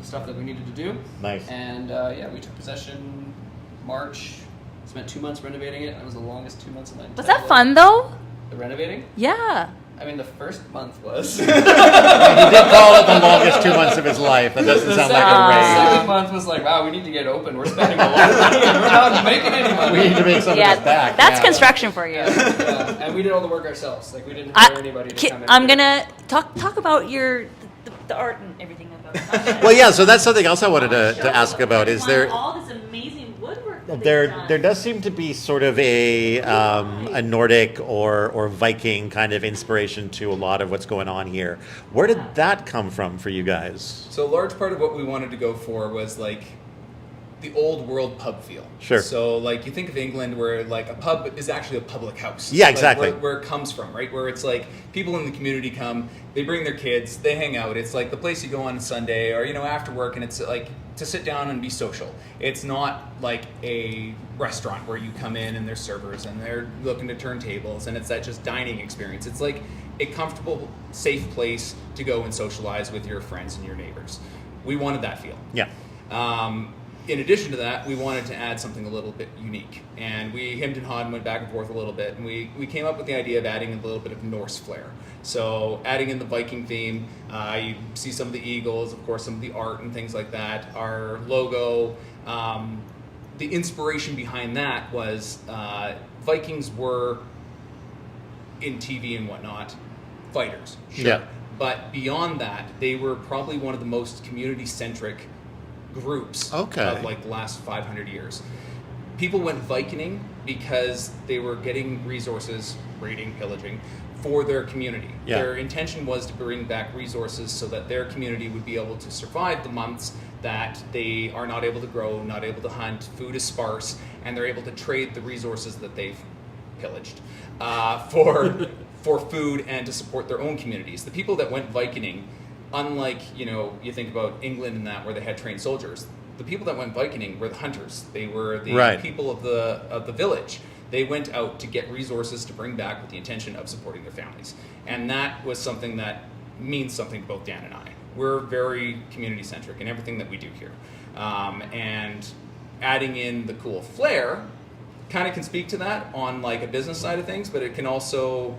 stuff that we needed to do. Nice. And we took possession March. Spent 2 months renovating it. That was the longest 2 months of my entire Was that life. fun though? The renovating? Yeah. I mean, the first month was. He did call it the longest 2 months of his life. That doesn't sound like The a second month was like, wow, we need to get open. We're spending a lot of money. We're not making any money. raise. We need to make some Yeah, of this back. that's yeah. construction for you. Yeah, and we did all the work ourselves. Like, we didn't hire anybody to come in. I'm gonna talk about the art and everything about it. Well, yeah. So that's something else I wanted to ask about. Is there all this amazing woodwork? that they've there done. there does seem to be sort of a Nordic or Viking kind of inspiration to a lot of what's going on here. Where did that come from for you guys? So a large part of what we wanted to go for was like the old world pub feel. Sure. So like you think of England where like a pub is actually a public house. Yeah, Like, exactly. where it comes from, right? Where it's like people in the community come, they bring their kids, they hang out. It's like the place you go on Sunday or after work, and it's like to sit down and be social. It's not like a restaurant where you come in and there's servers and they're looking to turn tables and it's that just dining experience. It's like a comfortable, safe place to go and socialize with your friends and your neighbors. We wanted that feel. Yeah. In addition to that, we wanted to add something a little bit unique. And we hemmed and hawed and went back and forth a little bit. And we came up with the idea of adding a little bit of Norse flair. So adding in the Viking theme, you see some of the eagles, of course, some of the art and things like that. Our logo, the inspiration behind that was Vikings were, in TV and whatnot, fighters. Sure. Yeah. But beyond that, they were probably one of the most community-centric groups Okay. of like the last 500 years. people went Viking because they were getting resources, raiding, pillaging, for their community. Yeah. Their intention was to bring back resources so that their community would be able to survive the months that they are not able to grow, not able to hunt, food is sparse, and they're able to trade the resources that they've pillaged for food and to support their own communities. The people that went Viking, unlike, you think about England and that where they had trained soldiers, the people that went Viking were the hunters. They were the people of the village. They went out to get resources to bring back with the intention of supporting their families. And that was something that means something to both Dan and I. We're very community-centric in everything that we do here. And adding in the cool flair kind of can speak to that on like a business side of things, but it can also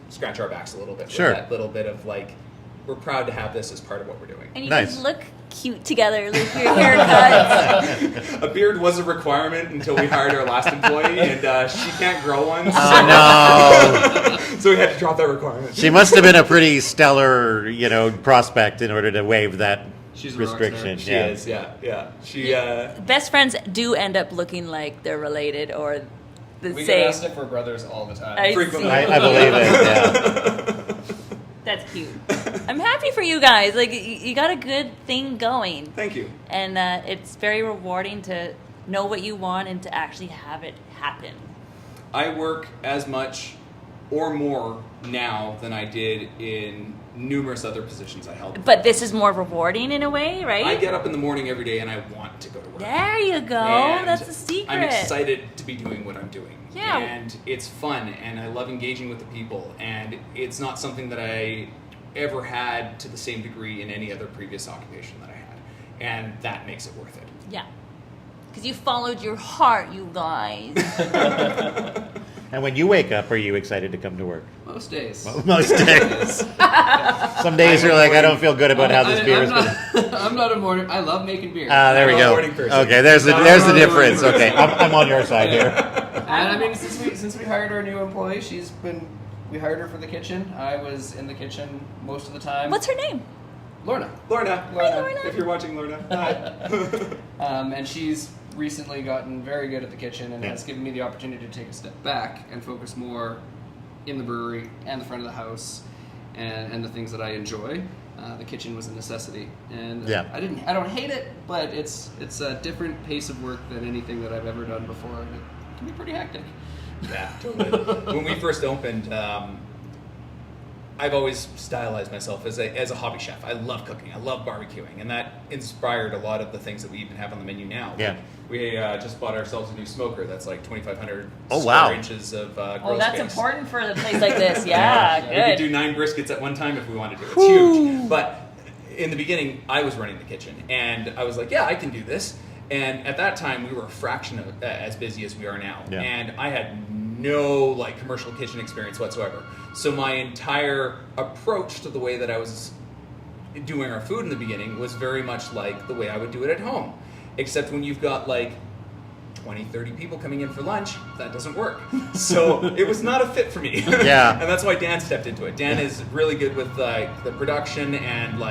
scratch our backs a little bit. Sure. With that little bit of like, we're proud to have this as part of what we're doing. And you Nice. guys look cute together, like your haircuts. A beard was a requirement until we hired our last employee, and she can't grow one. Oh, no. So we had to drop that requirement. She must have been a pretty stellar, prospect in order to waive that She's a rock star. restriction. She is, yeah. She, Best friends do end up looking like they're related or the We get same. asked if we're brothers all the time. I frequently. see. I believe it. Yeah. That's cute. I'm happy for you guys. Like you got a good thing going, Thank you. and it's very rewarding to know what you want and to actually have it happen. I work as much or more now than I did in numerous other positions I held. But this is more rewarding in a way, right? I get up in the morning every day and I want to go to work. There you go. And That's the secret. I'm excited to be doing what I'm doing. Yeah. And it's fun, and I love engaging with the people, and it's not something that I ever had to the same degree in any other previous occupation that I had. And that makes it worth it. Yeah. Because you followed your heart, you guys. And when you wake up, are you excited to come to work? Most days. Most days. Some days you're like, I don't feel good about how this beer is going to... I'm not a morning. I love making beer. There we I'm a go. morning person. Okay, there's the difference. Okay, I'm on your side here. And I mean, since we hired our new employee, we hired her for the kitchen. I was in the kitchen most of the time. What's her name? Lorna. Lorna. Hi, Lorna. If you're watching, Lorna. Hi. And she's recently gotten very good at the kitchen and Yeah. has given me the opportunity to take a step back and focus more in the brewery and the front of the house and the things that I enjoy. The kitchen was a necessity, and Yeah. I don't hate it, but it's a different pace of work than anything that I've ever done before, and it can be pretty hectic. Yeah, totally. When we first opened, I've always stylized myself as a hobby chef. I love cooking. I love barbecuing, and that inspired a lot of the things that we even have on the menu now. Yeah. We just bought ourselves a new smoker that's like 2,500 Oh, wow. square inches of gross Oh, that's space. important for a place like this. Yeah, We could do good. 9 briskets at one time if we wanted to. It's huge. But in the beginning, I was running the kitchen, and I was like, yeah, I can do this. And at that time, we were a fraction of as busy as we are now. Yeah. And I had no commercial kitchen experience whatsoever. So my entire approach to the way that I was doing our food in the beginning was very much like the way I would do it at home. Except when you've got 20, 30 people coming in for lunch, that doesn't work. So it was not a fit for me. Yeah. And that's why Dan stepped into it. Dan is really good with the production and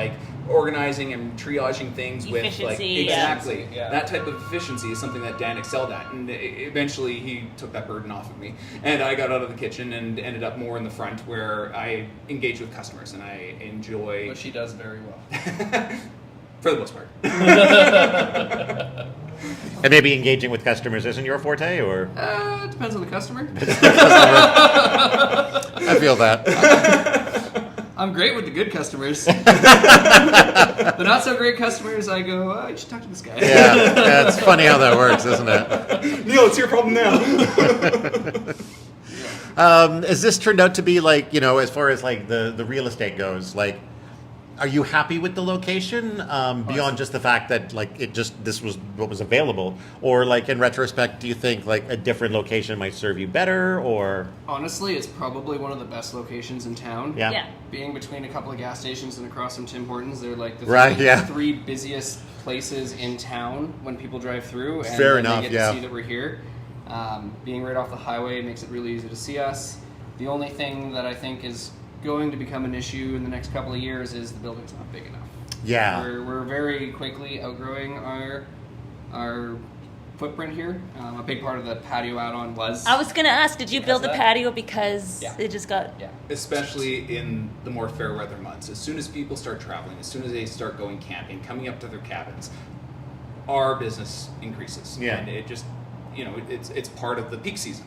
organizing and triaging things with Efficiency, yeah. exactly. Yeah. That type of efficiency is something that Dan excelled at, and eventually he took that burden off of me, and I got out of the kitchen and ended up more in the front where I engage with customers and I enjoy But she does very well. for the most part. And maybe engaging with customers isn't your forte, or? It depends on the customer. I feel that. I'm great with the good customers. The not so great customers, I go, oh, you should talk to this guy. Yeah, it's funny how that works, isn't it? Neil, it's your problem now. Has this turned out to be as far as the real estate goes, are you happy with the location beyond just the fact that this was what was available, or in retrospect, do you think a different location might serve you better, or? Honestly, it's probably one of the best locations in town. Yeah. Yeah. Being between a couple of gas stations and across from Tim Hortons, they're the Right, yeah. three busiest places in town when people drive through, and Fair then enough, they get yeah. to see that we're here. Being right off the highway makes it really easy to see us. The only thing that I think is going to become an issue in the next couple of years is the building's not big enough. Yeah. We're very quickly outgrowing our footprint here. A big part of the patio add-on was. I was gonna ask, did you build the that. patio because Yeah. it just got? Yeah. Especially in the more fair weather months. As soon as people start traveling, as soon as they start going camping, coming up to their cabins, our business increases. Yeah. And it just, it's part of the peak season.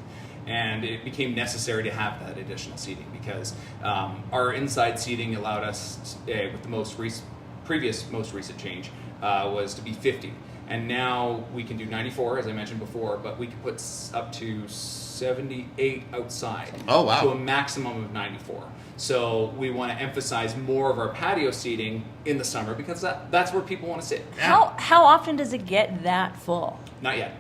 And it became necessary to have that additional seating because our inside seating allowed us, with the most recent change, was to be 50. And now we can do 94, as I mentioned before, but we can put up to 78 outside. Oh, wow. To a maximum of 94. So we want to emphasize more of our patio seating in the summer because that's where people want to sit. How often does it get that full? Not yet.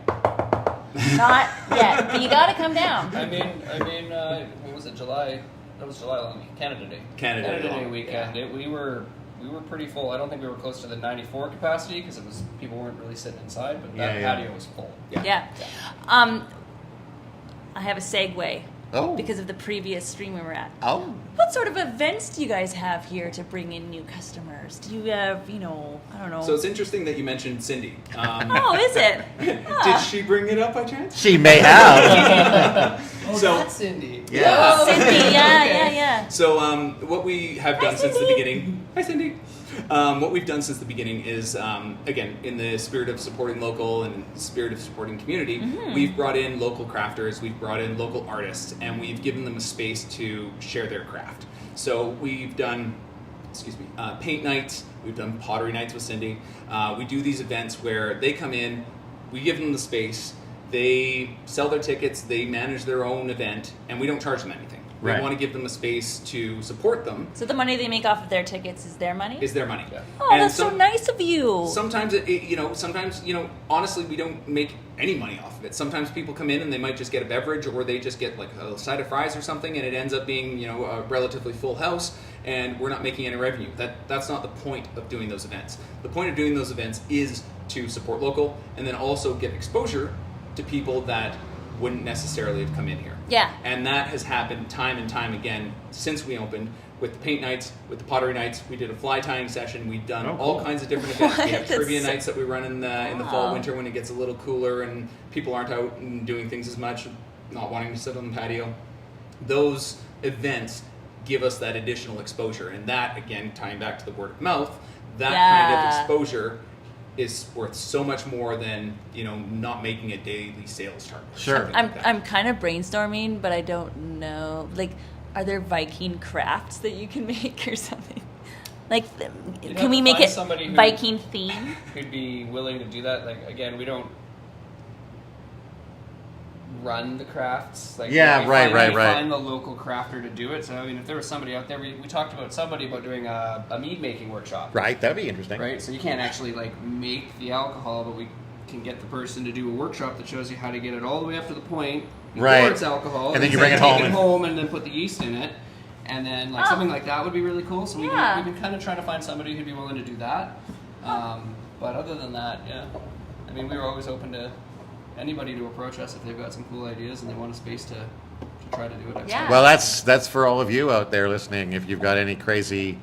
Not yet. But you got to come down. I mean, what was it? July? That was July long weekend. Canada Day. Canada Day weekend. yeah. We were pretty full. I don't think we were close to the 94 capacity because people weren't really sitting inside, but that patio was full. Yeah. I have a segue. Oh. Because of the previous stream we were at. Oh. What sort of events do you guys have here to bring in new customers? Do you have, I don't know. So it's interesting that you mentioned Cindy. Oh, is it? Did she bring it up by chance? She may have. That's Cindy. Yeah. Oh, Cindy, yeah. So what we have done since the Cindy. beginning. Hi, Cindy. What we've done since the beginning is, again, in the spirit of supporting local and the spirit of supporting community, we've brought in local crafters, we've brought in local artists, and we've given them a space to share their craft. So we've done, paint nights, we've done pottery nights with Cindy. We do these events where they come in, we give them the space, they sell their tickets, they manage their own event, and we don't charge them anything. We Right. want to give them a space to support them. So the money they make off of their tickets is their money? Is their money. Yeah. Oh, And that's so nice of you. Sometimes honestly, we don't make any money off of it. Sometimes people come in and they might just get a beverage, or they just get like a side of fries or something, and it ends up being a relatively full house, and we're not making any revenue. That's not the point of doing those events. The point of doing those events is to support local, and then also get exposure to people that wouldn't necessarily have come in here. Yeah. And that has happened time and time again since we opened. With the paint nights, with the pottery nights, we did a fly tying session. We've done all kinds of different events. We have That's trivia so- nights that we run in the fall, winter when it gets a little cooler and people aren't out and doing things as much, not wanting to sit on the patio. Those events give us that additional exposure, and that again, tying back to the word of mouth, that kind of exposure is worth so much more than not making a daily sales target. Sure. Something I'm like that. I'm kind of brainstorming, but I don't know. Like, are there Viking crafts that you can make or something? Like, You'd have can we to make find it somebody who- Viking theme? Who'd be willing to do that? Like, again, we don't run the crafts. Like, Yeah, we right. find the local crafter to do it. So, I mean, if there was somebody out there, we talked about somebody about doing a mead making workshop. Right, that'd be interesting. Right? So you can't actually, make the alcohol, but we can get the person to do a workshop that shows you how to get it all the way up to the point before Right. it's alcohol. And then you bring it home Take it and- home and then put the yeast in it. And then, something like that would be really cool. So we've been kind of trying to find somebody who'd be willing to do that. But other than that, yeah. I mean, we were always open to anybody to approach us if they've got some cool ideas and they want a space to try to do it. Yeah. Well, that's for all of you out there listening. If you've got any crazy,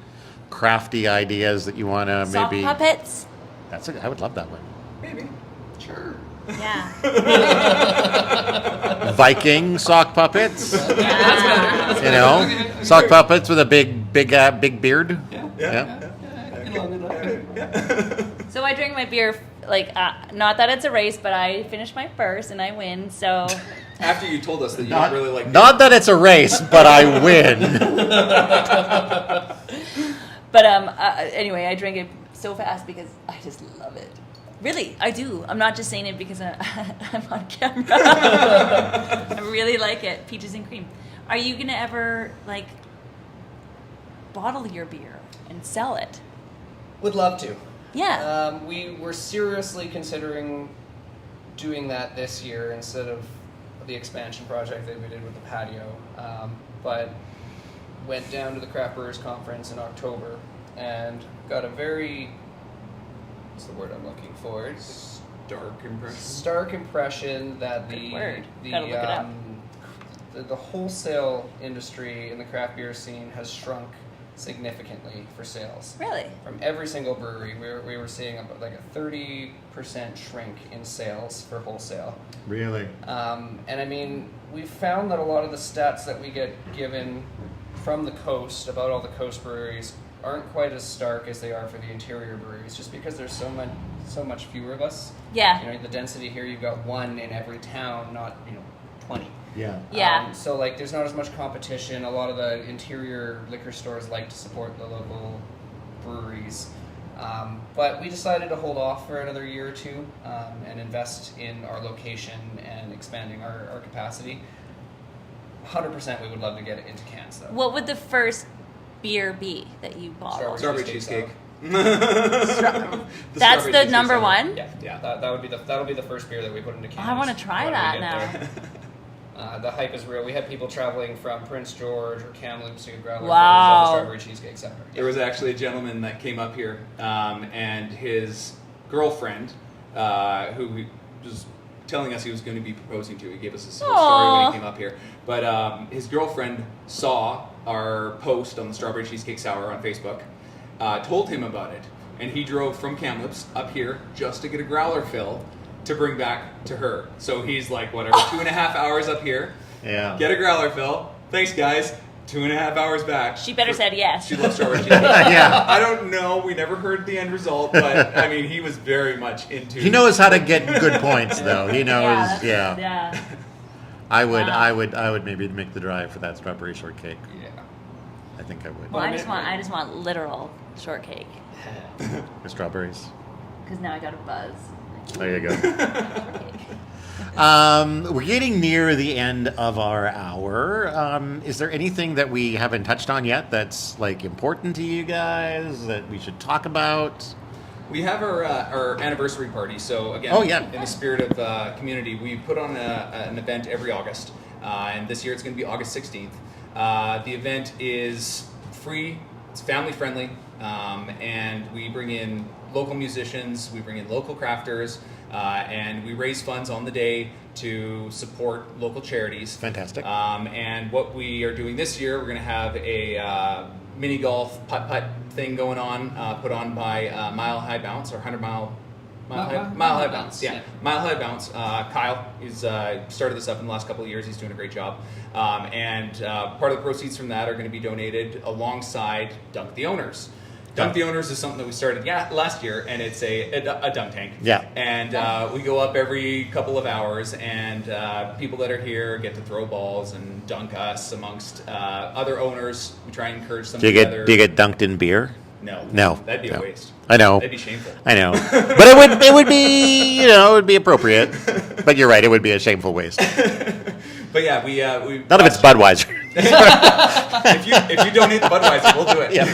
crafty ideas that you want to Sock maybe, puppets? I would love that one. Maybe. Sure. Yeah. Viking sock puppets. Yeah. Sock puppets with a big beard. Yeah. So I drink my beer, not that it's a race, but I finish my first and I win, so... After you told us that you don't really like Not that it's a race, but I win. But anyway, I drink it so fast because I just love it. Really, I do. I'm not just saying it because I'm on camera. I really like it. Peaches and cream. Are you going to ever, bottle your beer and sell it? Would love to. Yeah. We were seriously considering doing that this year instead of the expansion project that we did with the patio. But went down to the Craft Brewers Conference in October and got a very, what's the word I'm looking for? dark impression. Stark impression that Good word. Gotta look it up. the wholesale industry in the craft beer scene has shrunk significantly for sales. Really? From every single brewery, we were seeing about like a 30% shrink in sales for wholesale. Really? And I mean, we've found that a lot of the stats that we get given from the coast about all the coast breweries aren't quite as stark as they are for the interior breweries, just because there's so much fewer of us. Yeah. You know, the density here, you've got one in every town, not 20. Yeah. Yeah. So like, there's not as much competition. A lot of the interior liquor stores like to support the local breweries. But we decided to hold off for another year or two and invest in our location and expanding our capacity. 100% we would love to get it into cans though. What would the first beer be that you bought? Strawberry cheesecake. That's strawberry the cheesecake number sour. one? Yeah. That'll be the first beer that we put into cans. I want to try when we that get now. there. The hype is real. We had people traveling from Prince George or Kamloops to Growler Wow. for the strawberry cheesecake sour. There was actually a gentleman that came up here, and his girlfriend, who was telling us he was going to be proposing to. He gave us a story when he came up here. But his girlfriend saw our post on the strawberry cheesecake sour on Facebook, told him about it, and he drove from Kamloops up here just to get a growler fill to bring back to her. So he's like, whatever, 2.5 hours up here, Yeah. get a growler fill. Thanks, guys. 2.5 hours back. She better said yes. She loves strawberry cheesecake. Yeah. I don't know. We never heard the end result, but I mean, he was very much into. He knows how to get good points, though. He knows. Yeah. I would. Wow. I would maybe make the drive for that strawberry shortcake. Yeah. I think I would. Well, I just want literal shortcake With strawberries. because now I got a buzz. There you go. Shortcake. We're getting near the end of our hour. Is there anything that we haven't touched on yet that's like important to you guys that we should talk about? We have our anniversary party. So again, Oh, yeah. in the spirit of community, we put on an event every August, and this year it's going to be August 16th. The event is free. It's family friendly, and we bring in local musicians. We bring in local crafters. And we raise funds on the day to support local charities. Fantastic. And what we are doing this year, we're going to have a mini golf putt-putt thing going on, put on by Mile High Bounce, or 100 Mile High Bounce. Yeah, Mile High Bounce. Kyle, he's started this up in the last couple of years. He's doing a great job. And part of the proceeds from that are going to be donated alongside Dunk the Owners. Dunk the Owners is something that we started last year, and it's a dunk tank. Yeah. And we go up every couple of hours, and people that are here get to throw balls and dunk us amongst other owners. We try and encourage them Do you together. get dunked in beer? No. No. That'd be No. a waste. I know. That'd be shameful. I know. But it would be it would be appropriate. But you're right, it would be a shameful waste. But yeah, we None of it's Budweiser. if you donate the Budweiser, we'll do it. Yeah.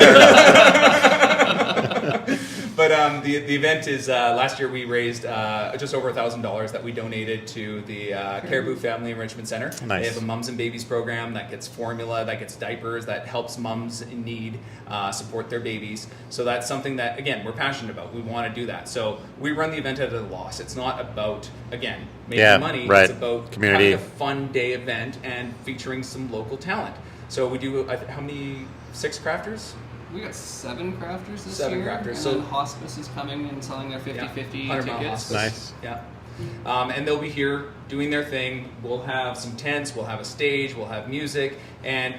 But the event is last year we raised just over $1,000 that we donated to the Caribou Family Enrichment Center. Nice. They have a mums and babies program that gets formula, that gets diapers, that helps mums in need support their babies. So that's something that, again, we're passionate about. We want to do that. So we run the event at a loss. It's not about, again, making money. Right. It's about Community. having a fun day event and featuring some local talent. So we do, how many, 6 crafters? We got 7 crafters this 7 year. crafters. And So then Hospice is coming and selling their 50-50 100 Mile tickets. Hospice. Nice. Yeah. And they'll be here doing their thing. We'll have some tents, we'll have a stage, we'll have music, and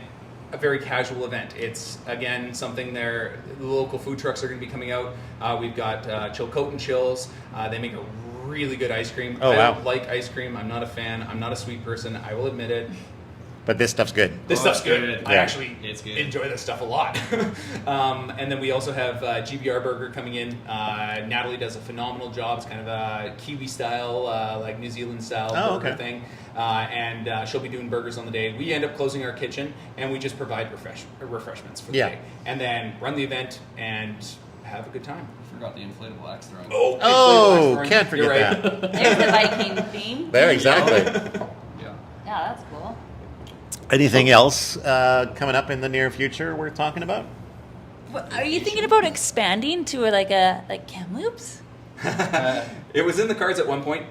a very casual event. It's, again, something there. The local food trucks are going to be coming out. We've got Chilcote and Chills. They make a really good ice cream. Oh, I wow. don't like ice cream. I'm not a fan. I'm not a sweet person. I will admit it. But this stuff's good. This Oh, stuff's it's good. good. I Yeah. actually It's good. enjoy this stuff a lot. And then we also have GBR Burger coming in. Natalie does a phenomenal job. It's kind of a Kiwi style, like New Zealand style burger okay. thing. And she'll be doing burgers on the day. We end up closing our kitchen, and we just provide refreshments for the day. And then run the event and have a good time. I forgot the inflatable axe throwing. Oh, inflatable can't ice cream. forget You're right. that. There's the Viking theme. There, exactly. Yeah. Yeah, that's cool. Anything else coming up in the near future worth talking about? Are you thinking about expanding to like Kamloops? It was in the cards at one point.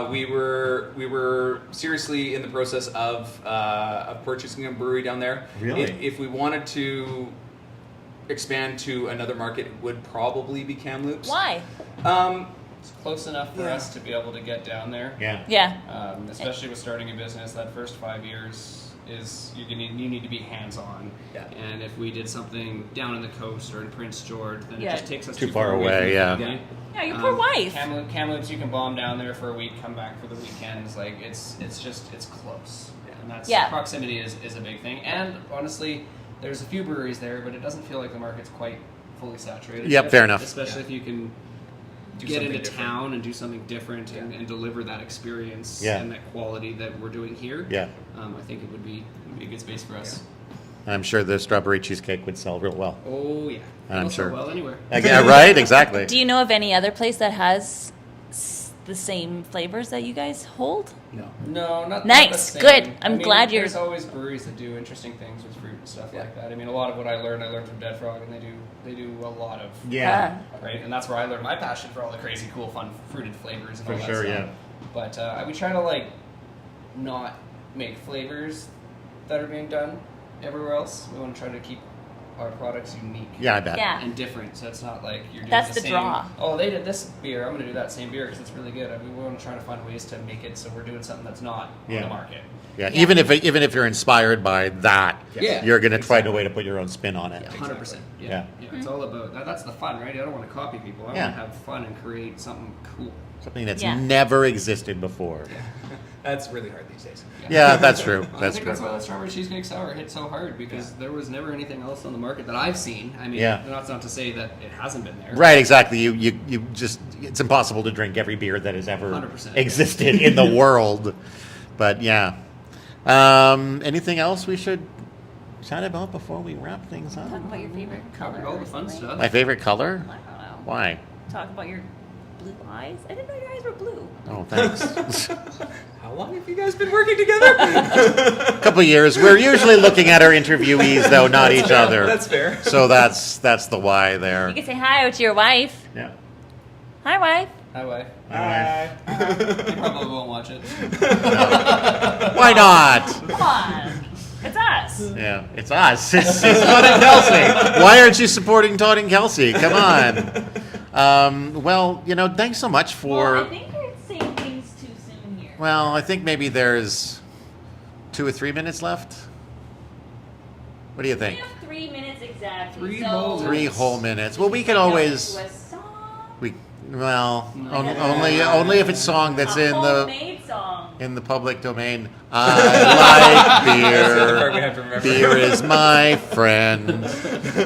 We were seriously in the process of purchasing a brewery down there. Really? If we wanted to expand to another market, it would probably be Kamloops. Why? It's close enough for us to be able to get down there. Yeah. Yeah. Especially with starting a business, that first 5 years is you need to be hands-on. Yeah. And if we did something down in the coast or in Prince George, then Yeah. it just takes us Too far away, from yeah. the family. Yeah, your poor wife. Kamloops, you can bomb down there for a week, come back for the weekends. Like it's close, and that's proximity is a big thing. And honestly, there's a few breweries there, but it doesn't feel like the market's quite fully saturated. Yep, fair enough. Especially if you can get something into different. town and do something different and deliver that experience Yeah. and that quality that we're doing here. Yeah. I think it would be a good space for us. I'm sure the strawberry cheesecake would sell real well. Oh yeah, I'm It'll sell sure. well anywhere. Yeah, right? Exactly. Do you know of any other place that has the same flavors that you guys hold? No, not Nice, not the good. same. I'm glad you're- There's always breweries that do interesting things with fruit and stuff like that. I mean, a lot of what I learned from Dead Frog, and they do a lot of Yeah. right, and that's where I learned my passion for all the crazy, cool, fun fruited flavors and For all that sure, stuff. yeah. But we try to like not make flavors that are being done everywhere else. We want to try to keep our products unique. Yeah, I bet. Yeah. And different, so it's not like you're doing That's the same, draw. Oh, they did this beer. I'm going to do that same beer because it's really good. I mean, we want to try to find ways to make it so we're doing something that's not on Yeah. the market. Yeah, even if you're inspired by that, Yeah. you're going to find a way to put your own spin on it. 100%. Yeah. Yeah. It's all about that. That's the fun, right? I don't want to copy people. I Yeah. want to have fun and create something cool. Something that's Yeah. never existed before. That's really hard these days. Yeah, that's true. I That's think true. that's why that strawberry cheesecake sour hit so hard because there was never anything else on the market that I've seen. I mean, Yeah. that's not to say that it hasn't been there. Right, exactly. You just, it's impossible to drink every beer that has ever 100%. existed in the world. But yeah. Anything else we should chat about before we wrap things up? Talk about your favorite color. Covered all the fun stuff. My favorite color? I don't know. Why? Talk about your blue eyes. I didn't know your eyes were blue. Oh, thanks. How long have you guys been working together? A couple of years. We're usually looking at our interviewees, though, not each other. That's fair. So that's the why there. You can say hi to your wife. Yeah. Hi, wife. Hi, wife. Hi. You probably won't watch it. Why not? Come on. It's us. Yeah, it's us. It's Todd and Kelsey. Why aren't you supporting Todd and Kelsey? Come on. Well, thanks so much for. Well, I think you're saying things too soon here. Well, I think maybe there's 2 or 3 minutes left. What do you We think? have 3 minutes exactly. Three so whole 3 whole minutes. Well, we we can go always. into a song, Only if it's song that's a in the homemade song. public domain. I like That's the other part we have to beer. remember. Beer is my friend.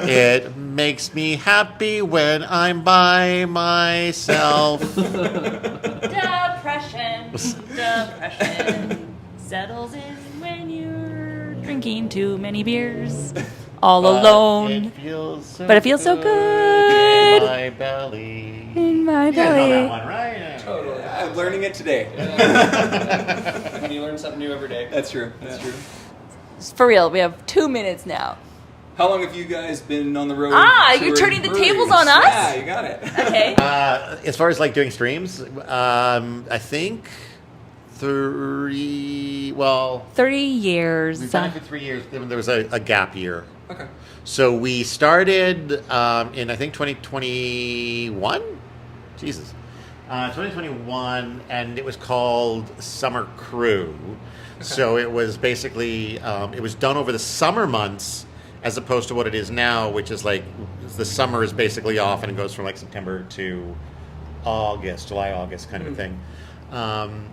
It makes me happy when I'm by myself. Depression settles in when you're drinking too many beers all alone. But it feels so good. in my belly. In my You guys know that belly. one, right? Totally. I'm learning it today. When you learn something new every day. That's true. That's true. For real, we have 2 minutes now. How long have you guys been on the road? You're touring turning the breweries? tables on us? Yeah, you got it. Okay. As far as like doing streams, I think 30. Well, 30 years. we've done it for 3 years. Then there was a gap year. Okay. So we started in I think 2021. Jesus, 2021, and it was called Summer Crew. So it was basically it was done over the summer months, as opposed to what it is now, which is like the summer is basically off and it goes from like September to July, August kind of a thing.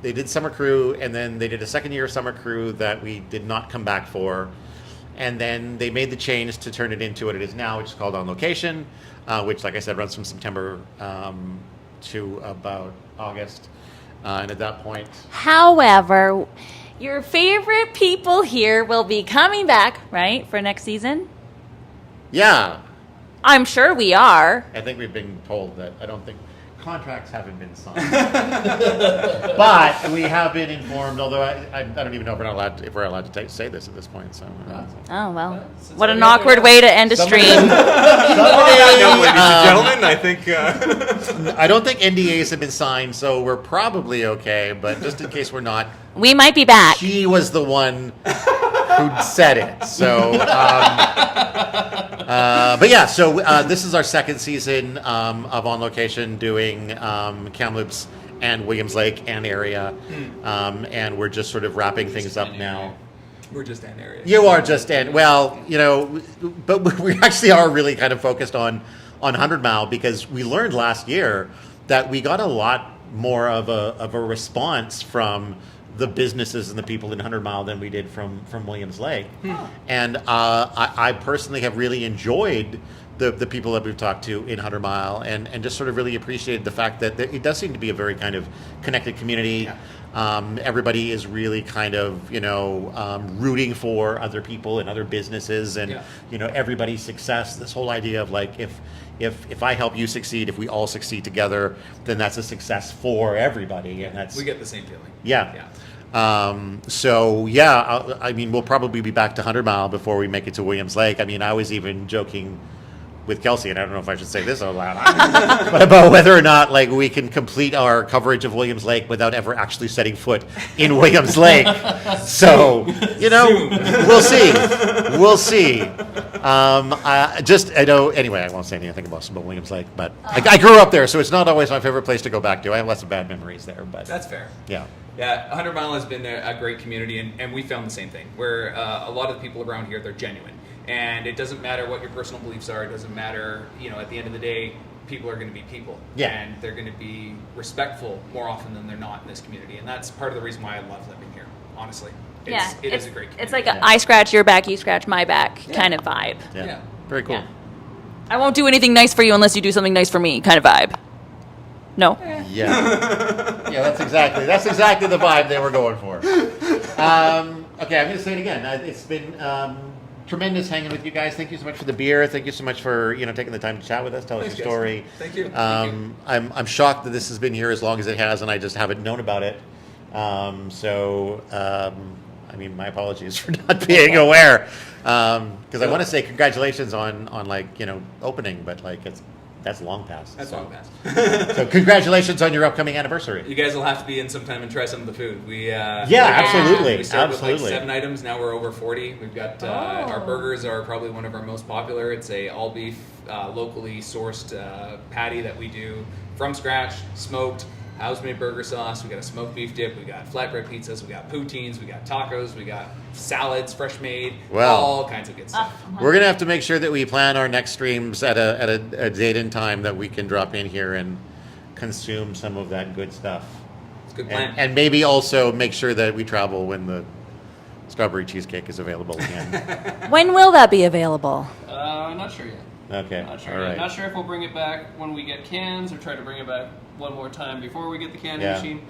They did Summer Crew, and then they did a second year of Summer Crew that we did not come back for. And then they made the change to turn it into what it is now, which is called On Location, which, like I said, runs from September to about August. And at that point, However, your favorite people here will be coming back, right, for next season? yeah, I'm sure we are. I think we've been told that. I don't think contracts haven't been signed, but we have been informed. Although I don't even know if we're allowed to say this at this point. So. Oh, well. Since What an we're awkward there. way to end a stream. On that note, ladies and gentlemen, I think I don't think NDAs have been signed, so we're probably okay. But just in case we're not, We might be back. she was the one who said it. So But yeah, so this is our second season of On Location doing Kamloops and Williams Lake and area, and we're just sort of wrapping things up now. We're just an area. You are just in. Well, but we actually are really kind of focused on 100 Mile because we learned last year that we got a lot more of a response from the businesses and the people in 100 Mile than we did from Williams Lake. And I personally have really enjoyed the people that we've talked to in 100 Mile and just sort of really appreciated the fact that it does seem to be a very kind of connected community. Yeah. Everybody is really kind of, rooting for other people and other businesses and, everybody's success. This whole idea of like, if I help you succeed, if we all succeed together, then that's a success for everybody. And that's, we get the same feeling. yeah. I mean, we'll probably be back to 100 Mile before we make it to Williams Lake. I mean, I was even joking with Kelsey, and I don't know if I should say this out loud, but about whether or not like we can complete our coverage of Williams Lake without ever actually setting foot in Williams Lake. So, we'll see. We'll see. Anyway, I won't say anything about Williams Lake, but I grew up there, so it's not always my favorite place to go back to. I have lots of bad memories there, but That's fair. yeah. Yeah, 100 Mile has been a great community, and we found the same thing, where a lot of the people around here, they're genuine. And it doesn't matter what your personal beliefs are. It doesn't matter, at the end of the day, people are going to be people. Yeah. And they're going to be respectful more often than they're not in this community. And that's part of the reason why I love living here, honestly. It is a great community. It's like I scratch your back, you scratch my back kind of vibe. Yeah. Very cool. Yeah. I won't do anything nice for you unless you do something nice for me kind of vibe. No? Yeah. That's exactly the vibe they were going for. Okay, I'm going to say it again. It's been tremendous hanging with you guys. Thank you so much for the beer. Thank you so much for taking the time to chat with us, tell us your story. Thank you. I'm shocked that this has been here as long as it has, and I just haven't known about it. I mean, my apologies for not being aware. Because I want to say congratulations on opening, but that's long past. That's long past. So congratulations on your upcoming anniversary. You guys will have to be in sometime and try some of the food. Absolutely. We started with 7 items. Now we're over 40. We've got our burgers are probably one of our most popular. It's a all beef, locally sourced patty that we do from scratch, smoked. House-made burger sauce. We got a smoked beef dip. We got flatbread pizzas. We got poutines. We got tacos. We got salads, fresh made. All kinds of good stuff. We're gonna have to make sure that we plan our next streams at a date and time that we can drop in here and consume some of that good stuff. It's a good plan. And maybe also make sure that we travel when the strawberry cheesecake is available again. When will that be available? I'm not sure yet. Okay. Not sure All yet. right. Not sure if we'll bring it back when we get cans or try to bring it back one more time before we get the canning machine.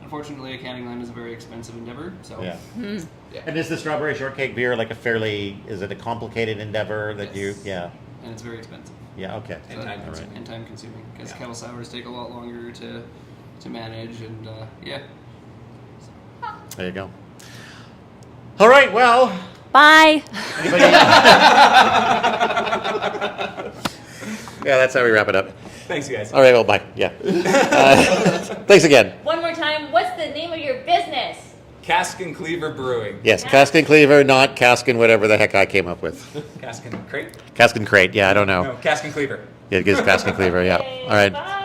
Unfortunately, a canning line is a very expensive endeavor. So Yeah. And is the strawberry shortcake beer like is it a complicated endeavor that Yes. Yeah. And it's very expensive. Yeah, okay. And time consuming. And time consuming because kettle sours take a lot longer to manage and There you go. All right, well. Bye. Anybody? Yeah, that's how we wrap it up. Thanks, guys. All right, well, bye. Yeah. Thanks again. One more time. What's the name of your business? Cask and Cleaver Brewing. Yes, Cask and Cleaver, not Cask and whatever the heck I came up with. Cask and Crate? Cask and Crate, yeah, I don't know. No, Cask and Cleaver. Yeah, it gives Cask and Cleaver, yeah. Okay, All right. bye.